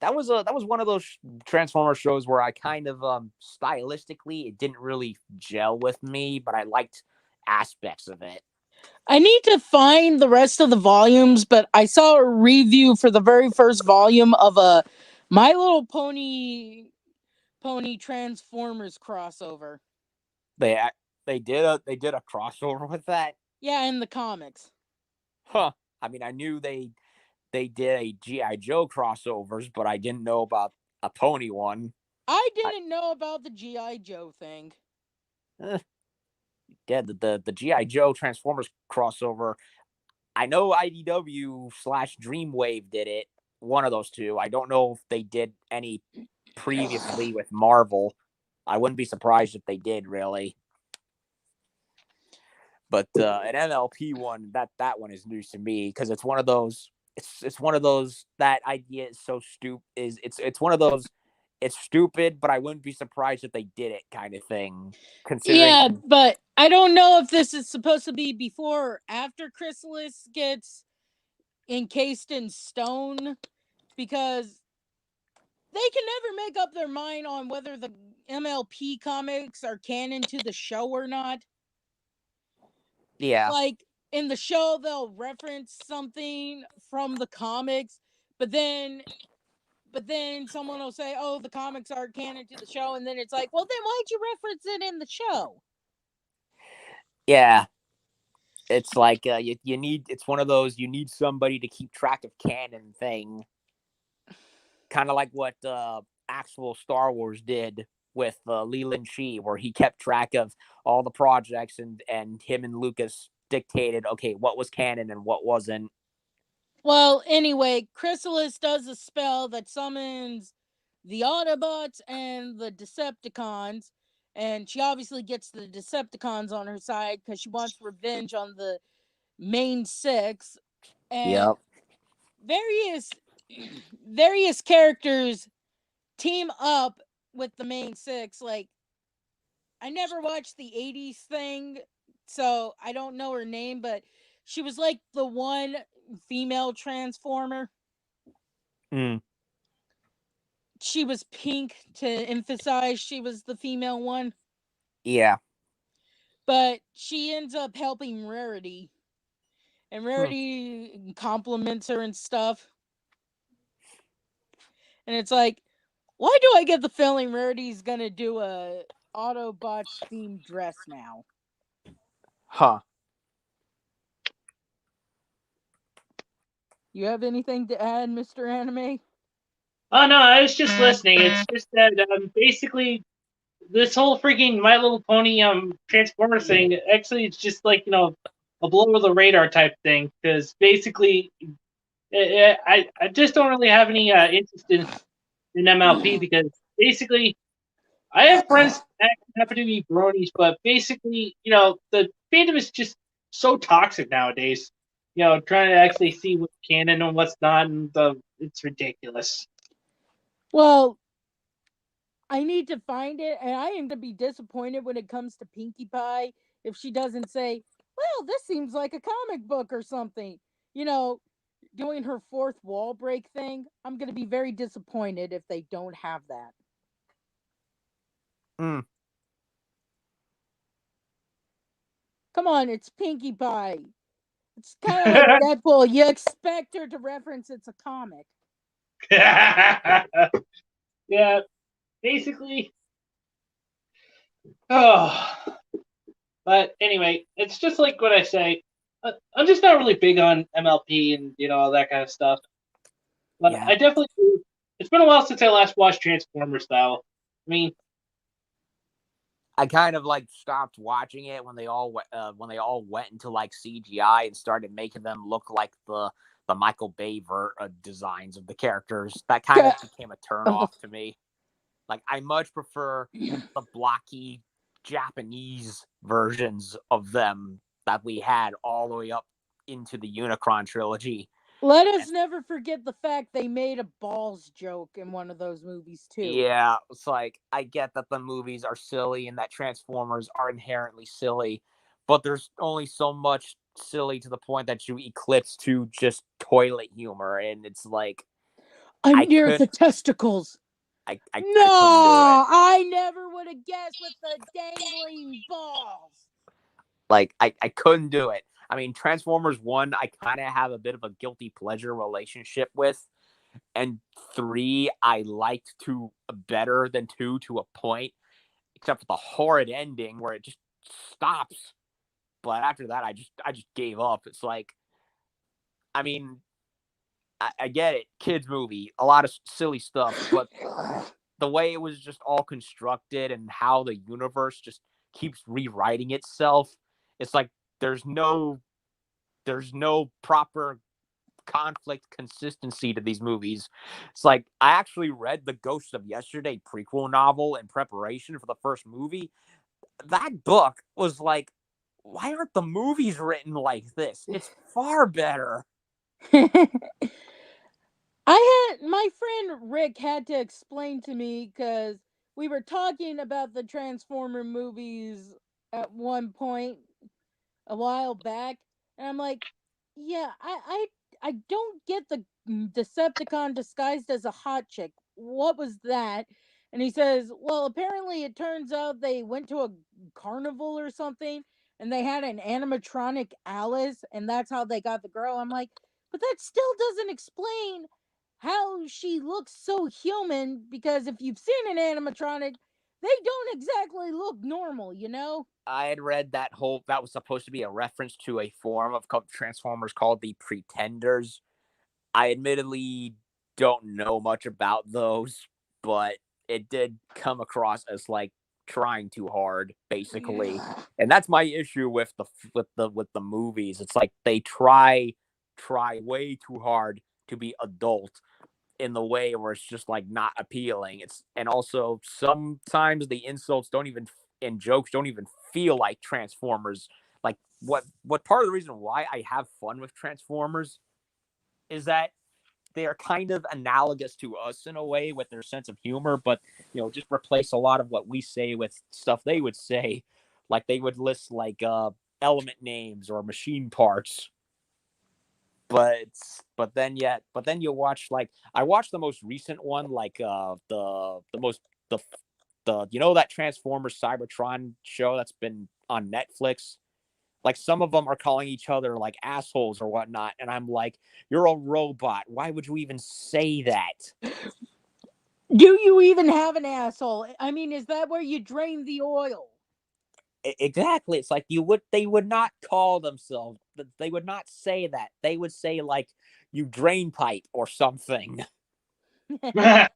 That was one of those Transformer shows where I kind of stylistically it didn't really gel with me, but I liked aspects of it. I need to find the rest of the volumes, but I saw a review for the very first volume of a My Little Pony Transformers crossover. They they did a crossover with that. Yeah, in the comics. Huh. I mean, I knew they did a GI Joe crossovers, but I didn't know about a pony one. I didn't know about the G.I. Joe thing. Eh. Yeah, the G.I. Joe Transformers crossover. I know IDW/Dreamwave did it. One of those two. I don't know if they did any previously with Marvel. I wouldn't be surprised if they did, really. But an MLP one, that one is news to me because it's one of those. It's one of those, that idea is so stupid. It's one of those. It's stupid, but I wouldn't be surprised if they did it, kind of thing. Considering, Yeah, but I don't know if this is supposed to be before or after Chrysalis gets encased in stone, because they can never make up their mind on whether the MLP comics are canon to the show or not. yeah, Like, in the show, they'll reference something from the comics, but then someone will say, "Oh, the comics aren't canon to the show," and then it's like, "Well, then why'd you reference it in the show?" yeah. It's like you need. It's one of those, you need somebody to keep track of canon thing. Kind of like what actual Star Wars did with Leland Shee, where he kept track of all the projects, and him and Lucas dictated, okay, what was canon and what wasn't. Well, anyway, Chrysalis does a spell that summons the Autobots and the Decepticons, and she obviously gets the Decepticons on her side because she wants revenge on the main six. And Yep. various characters team up with the main six. Like, I never watched the 80s thing, so I don't know her name, but she was like the one female Transformer. Mm. She was pink to emphasize she was the female one, Yeah. but she ends up helping Rarity, and Rarity compliments her and stuff. And it's like, why do I get the feeling Rarity's gonna do a Autobots themed dress now? Huh. You have anything to add, Mr. Anime? Oh no, I was just listening. It's just that basically this whole freaking My Little Pony Transformer thing, actually it's just like, a below the radar type thing, because basically I just don't really have any interest in MLP, because basically I have friends that happen to be bronies, but basically, the fandom is just so toxic nowadays. Trying to actually see what's canon and what's not, and it's ridiculous. Well, I need to find it, and I am to be disappointed when it comes to Pinkie Pie if she doesn't say, "Well, this seems like a comic book or something." Doing her fourth wall break thing. I'm going to be very disappointed if they don't have that. Mm. Come on, it's Pinkie Pie. It's kind of like Deadpool. You expect her to reference it's a comic. Yeah, basically. Oh, but anyway, it's just like what I say. I'm just not really big on MLP and all that kind of stuff. But Yeah. I definitely do. It's been a while since I last watched Transformers, style. I mean, I kind of like stopped watching it when they all went into like CGI and started making them look like the Michael Bay designs of the characters. That kind of became a turnoff to me. Like, I much prefer the blocky Japanese versions of them that we had all the way up into the Unicron trilogy. Let us never forget the fact they made a balls joke in one of those movies, too. Yeah, it's like, I get that the movies are silly and that Transformers are inherently silly, but there's only so much silly to the point that you eclipse to just toilet humor, and it's like, I'm near the testicles. I couldn't do it. I never would have guessed with the dangling balls. Like, I couldn't do it. I mean, Transformers 1, I kind of have a bit of a guilty pleasure relationship with. And 3, I liked better than 2 to a point. Except for the horrid ending where it just stops. But after that, I just gave up. It's like, I mean, I get it. Kids movie. A lot of silly stuff. But the way it was just all constructed and how the universe just keeps rewriting itself. It's like there's no proper conflict consistency to these movies. It's like I actually read the Ghost of Yesterday prequel novel in preparation for the first movie. That book was like, why aren't the movies written like this? It's far better. My friend Rick had to explain to me because we were talking about the Transformer movies at one point a while back, and I'm like, yeah, I don't get the Decepticon disguised as a hot chick. What was that? And he says, well, apparently it turns out they went to a carnival or something, and they had an animatronic Alice, and that's how they got the girl. I'm like, but that still doesn't explain how she looks so human, because if you've seen an animatronic, they don't exactly look normal, you know? I had read that was supposed to be a reference to a form of Transformers called the Pretenders. I admittedly don't know much about those, but it did come across as like trying too hard, basically. And that's my issue with the movies. It's like they try way too hard to be adult in the way where it's just like not appealing. And also sometimes the insults and jokes don't even feel like Transformers. Like what part of the reason why I have fun with Transformers is that they are kind of analogous to us in a way with their sense of humor, but just replace a lot of what we say with stuff they would say. Like they would list like element names or machine parts. But then you watch, like, I watched the most recent one, like the that Transformers Cybertron show that's been on Netflix. Like some of them are calling each other like assholes or whatnot, and I'm like, you're a robot. Why would you even say that? Do you even have an asshole? I mean, is that where you drain the oil? Exactly. It's like they would not call themselves. They would not say that. They would say like, you drain pipe or something. Yeah.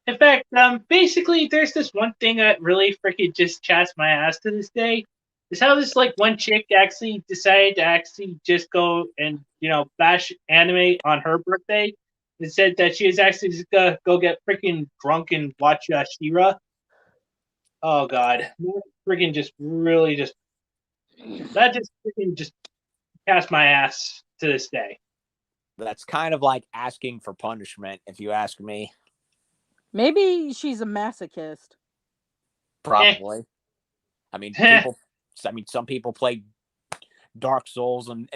In fact, basically, there's this one thing that really freaking just chats my ass to this day. Is how this like one chick actually decided to actually just go and bash anime on her birthday. It said that she was actually just gonna go get freaking drunk and watch She-Ra. Oh god, freaking just really just that just freaking just cast my ass to this day. That's kind of like asking for punishment, if you ask me. Maybe she's a masochist. Probably. I mean, some people play Dark Souls and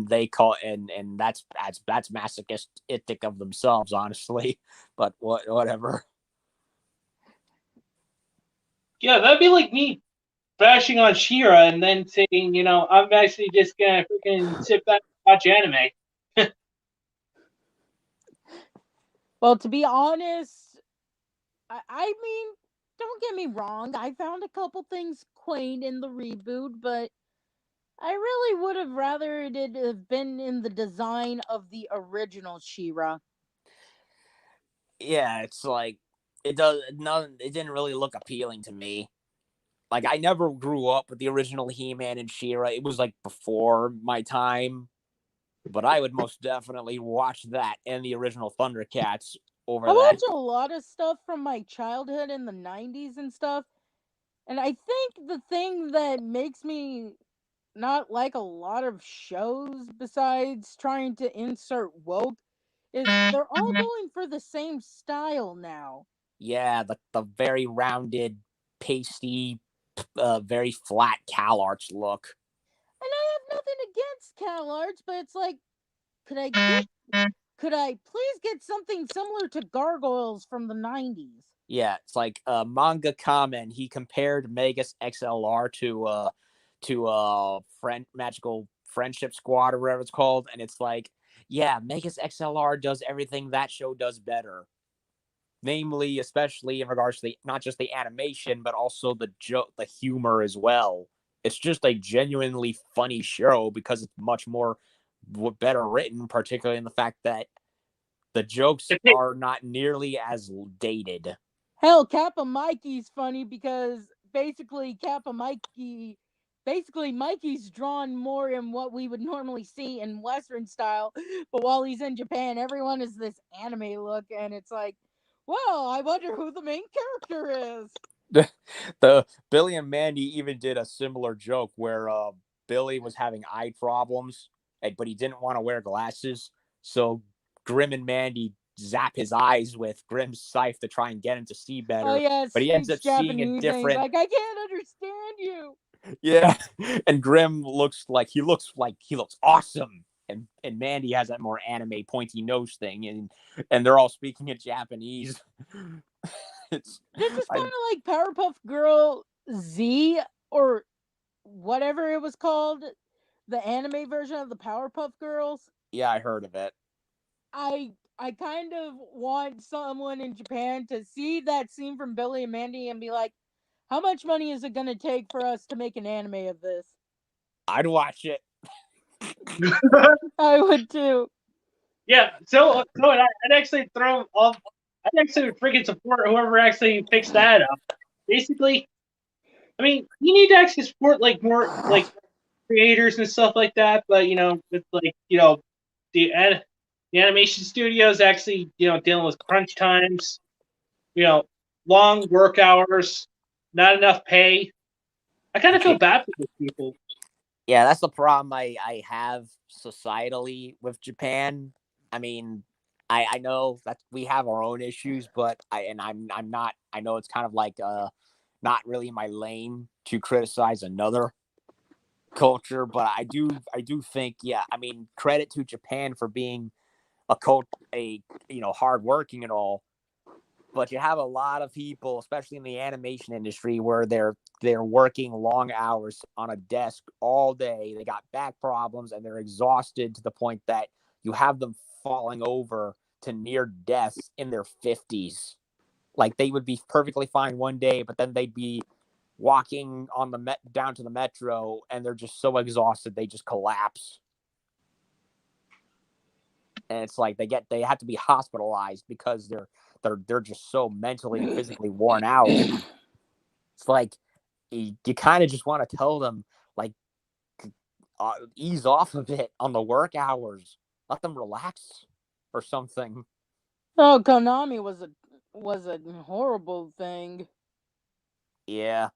they call and that's masochistic of themselves, honestly. But whatever. Yeah, that'd be like me bashing on She-Ra and then saying, I'm actually just gonna freaking sit back and watch anime. Well, to be honest, I mean, don't get me wrong, I found a couple things quaint in the reboot, but I really would have rather it have been in the design of the original She-Ra. Yeah, it's like it didn't really look appealing to me. Like, I never grew up with the original He-Man and She-Ra. It was like before my time, but I would most definitely watch that and the original Thundercats over I that. watch a lot of stuff from my childhood in the 90s and stuff, and I think the thing that makes me not like a lot of shows, besides trying to insert woke, is they're all going for the same style now. Yeah, the very rounded, pasty, very flat CalArts look. And I have nothing against CalArts, but it's like, could I please get something similar to Gargoyles from the 90s? Yeah, it's like Manga Comment. He compared Megas XLR to Magical Friendship Squad or whatever it's called, and it's like, yeah, Megas XLR does everything that show does better. Namely, especially in regards to not just the animation, but also the humor as well. It's just a genuinely funny show because it's much more better written, particularly in the fact that the jokes are not nearly as dated. Hell, Kappa Mikey's funny because basically Mikey's drawn more in what we would normally see in Western style, but while he's in Japan, everyone is this anime look, and it's like, well, I wonder who the main character is. The Billy and Mandy even did a similar joke where Billy was having eye problems, but he didn't want to wear glasses, so Grim and Mandy zap his eyes with Grim's scythe to try and get him to see better. Oh yeah, but he ends up speaks seeing a Japanese, and he's different. like, I can't understand you. Yeah, and Grim looks like he looks awesome, and Mandy has that more anime pointy nose thing, and they're all speaking in Japanese. This is kind of like Powerpuff Girl Z or whatever it was called, the anime version of the Powerpuff Girls. Yeah, I heard of it. I kind of want someone in Japan to see that scene from Billy and Mandy and be like, how much money is it going to take for us to make an anime of this? I'd watch it. I would too. Yeah, so I'd actually throw all. I'd actually freaking support whoever actually picks that up. Basically, I mean, you need to actually support like more like creators and stuff like that. But with like the animation studios actually dealing with crunch times, long work hours, not enough pay. I kind of feel bad for these people. Yeah, that's the problem I have societally with Japan. I mean, I know that we have our own issues, but I'm not. I know it's kind of like not really my lane to criticize another culture, but I do think, yeah. I mean, credit to Japan for being hardworking and all. But you have a lot of people, especially in the animation industry, where they're working long hours on a desk all day. They got back problems and they're exhausted to the point that you have them falling over to near death in their 50s. Like, they would be perfectly fine one day, but then they'd be walking on down to the metro, and they're just so exhausted they just collapse. And it's like they have to be hospitalized because they're just so mentally and physically worn out. It's like you kind of just want to tell them, like, ease off a bit on the work hours, let them relax or something. Oh, Konami was a horrible thing. Yeah.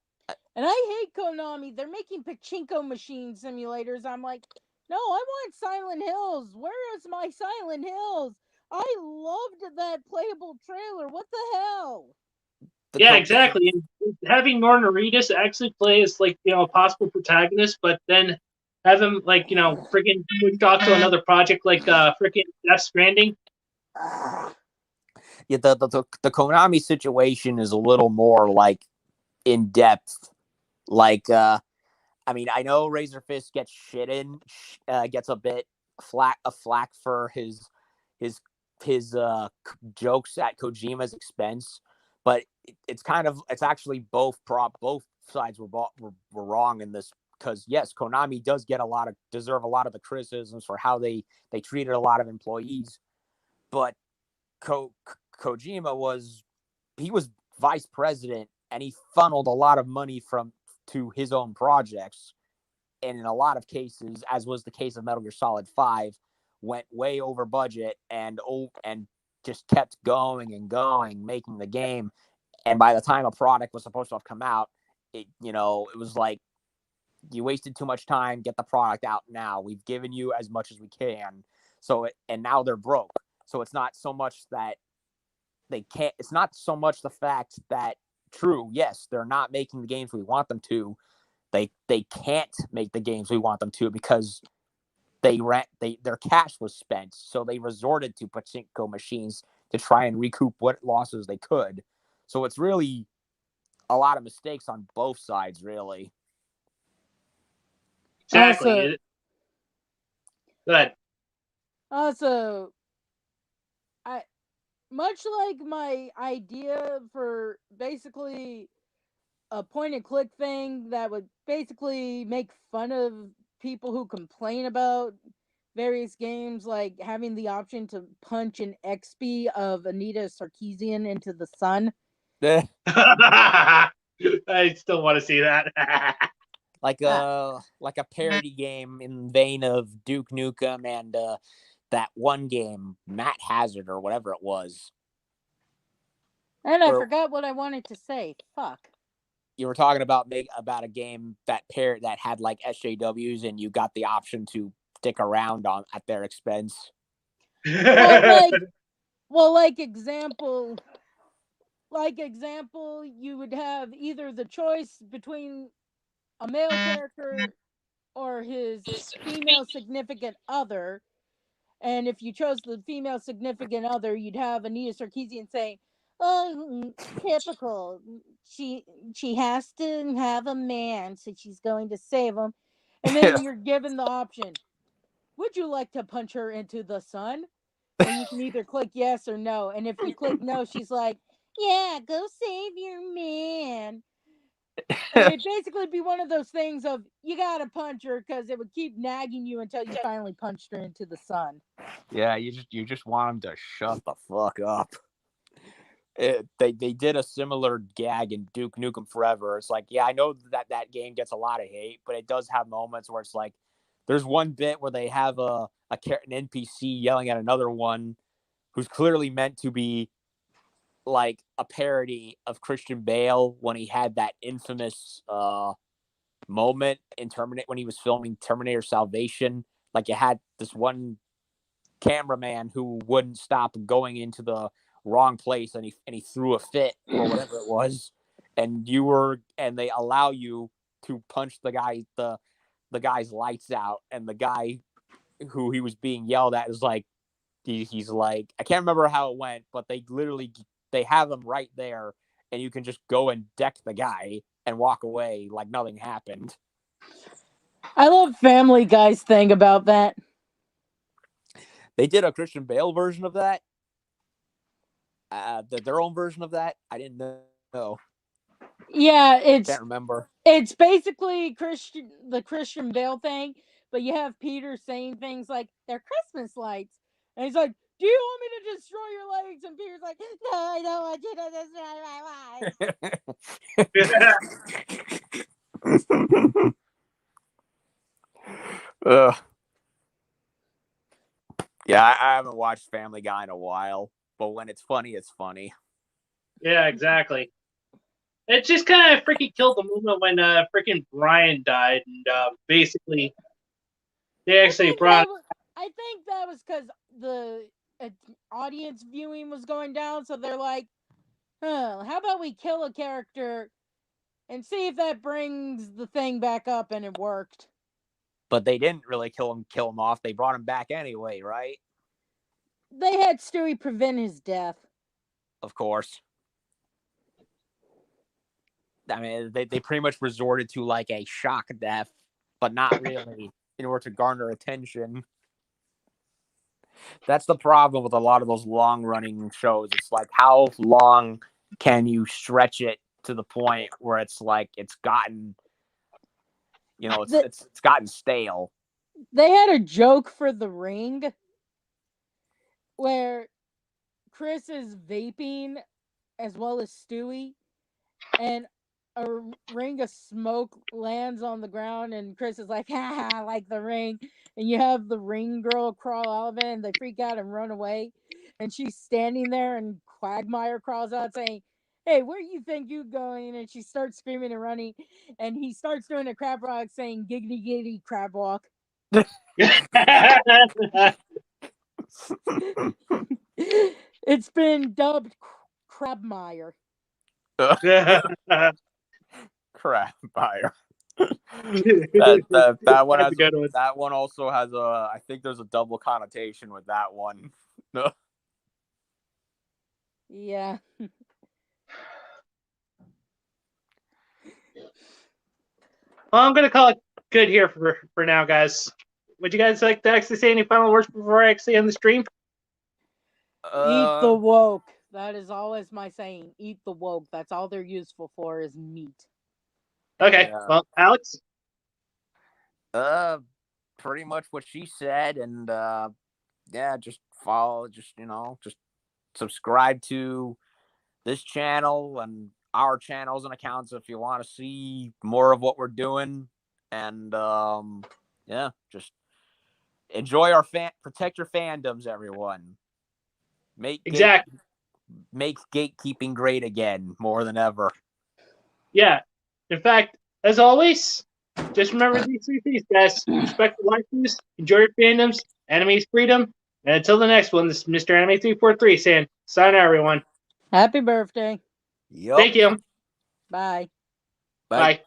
And I hate Konami. They're making pachinko machine simulators. I'm like, no, I want Silent Hills. Where is my Silent Hills? I loved that playable trailer. What the hell? Yeah, exactly. And having Norman Reedus actually play as like a possible protagonist, but then have him like freaking talk to another project like freaking Death Stranding. Yeah, the Konami situation is a little more like in depth. Like, I mean, I know Razor Fist gets gets a bit flack for his jokes at Kojima's expense, but it's actually both sides were wrong in this, because yes, Konami does deserve a lot of the criticisms for how they treated a lot of employees, but Kojima was vice president, and he funneled a lot of money to his own projects, and in a lot of cases, as was the case of Metal Gear Solid 5, went way over budget and just kept going and going, making the game. And by the time a product was supposed to have come out, it was like, you wasted too much time. Get the product out now. We've given you as much as we can. And now they're broke. So it's not so much that they can't. It's not so much the fact that, true, yes, they're not making the games we want them to. They can't make the games we want them to because their cash was spent, so they resorted to pachinko machines to try and recoup what losses they could. So it's really a lot of mistakes on both sides, really. Exactly. Go ahead. Also, much like my idea for basically a point and click thing that would basically make fun of people who complain about various games, like having the option to punch an XP of Anita Sarkeesian into the sun. I still want to see that. like a parody game in vein of Duke Nukem and that one game, Matt Hazard or whatever it was. And I forgot what I wanted to say. Fuck. You were talking about a game that had like SJWs and you got the option to stick around at their expense. Like example, you would have either the choice between a male character or his female significant other. And if you chose the female significant other, you'd have Anita Sarkeesian saying, "Oh, typical. She has to have a man, so she's going to save him." And then you're given the option: would you like to punch her into the sun? And you can either click yes or no. And if you click no, she's like, "Yeah, go save your man." And it'd basically be one of those things of you gotta punch her because it would keep nagging you until you finally punched her into the sun. Yeah, you just want them to shut the fuck up. They did a similar gag in Duke Nukem Forever. It's like, yeah, I know that game gets a lot of hate, but it does have moments where it's like, there's one bit where they have an NPC yelling at another one who's clearly meant to be like a parody of Christian Bale when he had that infamous moment in Terminator when he was filming Terminator Salvation. Like, you had this one cameraman who wouldn't stop going into the wrong place and he threw a fit or whatever it was, and they allow you to punch the guy's lights out, and the guy who he was being yelled at is like, he's like, I can't remember how it went, but they have him right there, and you can just go and deck the guy and walk away like nothing happened. I love Family Guy's thing about that. They did a Christian Bale version of that. Their own version of that. I didn't know. Yeah, Can't remember. It's basically the Christian Bale thing, but you have Peter saying things like, "They're Christmas lights," and he's like, "Do you want me to destroy your legs?" And Peter's like, "No, I don't want you to destroy my lights." Yeah, I haven't watched Family Guy in a while, but when it's funny, it's funny. Yeah, exactly. It just kind of freaking killed the movement when freaking Brian died, and basically they actually brought. I think that was because the audience viewing was going down, so they're like, how about we kill a character and see if that brings the thing back up, and it worked. But they didn't really kill him off. They brought him back anyway, right? They had Stewie prevent his death. Of course. I mean, they pretty much resorted to like a shock death, but not really, in order to garner attention. That's the problem with a lot of those long-running shows. It's like, how long can you stretch it to the point where it's like it's gotten, it's gotten stale. They had a joke for The Ring where Chris is vaping as well as Stewie, and a ring of smoke lands on the ground, and Chris is like, "Ha ha, like The Ring." And you have the ring girl crawl out of it, and they freak out and run away. And she's standing there, and Quagmire crawls out saying, "Hey, where you think you going?" And she starts screaming and running, and he starts doing a crab walk saying, "Giggity giggity crab walk." It's been dubbed Crabmire. Crabmire. that one has that one also has I think there's a double connotation with that one. Yeah. Well, I'm gonna call it good here for now, guys. Would you guys like to actually say any final words before I actually end the stream? Eat the woke. That is always my saying. Eat the woke. That's all they're useful for is meat. Okay. Yeah. Well, Alex? Pretty much what she said, and yeah, just follow, just subscribe to this channel and our channels and accounts if you want to see more of what we're doing. And yeah, just enjoy our protect your fandoms, everyone. Make gatekeeping great again more than ever. Yeah. In fact, as always, just remember these three things, guys. Respect the waifus, enjoy your fandoms, enemies freedom, and until the next one, this is Mr. Anime 343 saying, sayonara, everyone. Happy birthday. Yep. Thank you. Bye. Bye. Bye.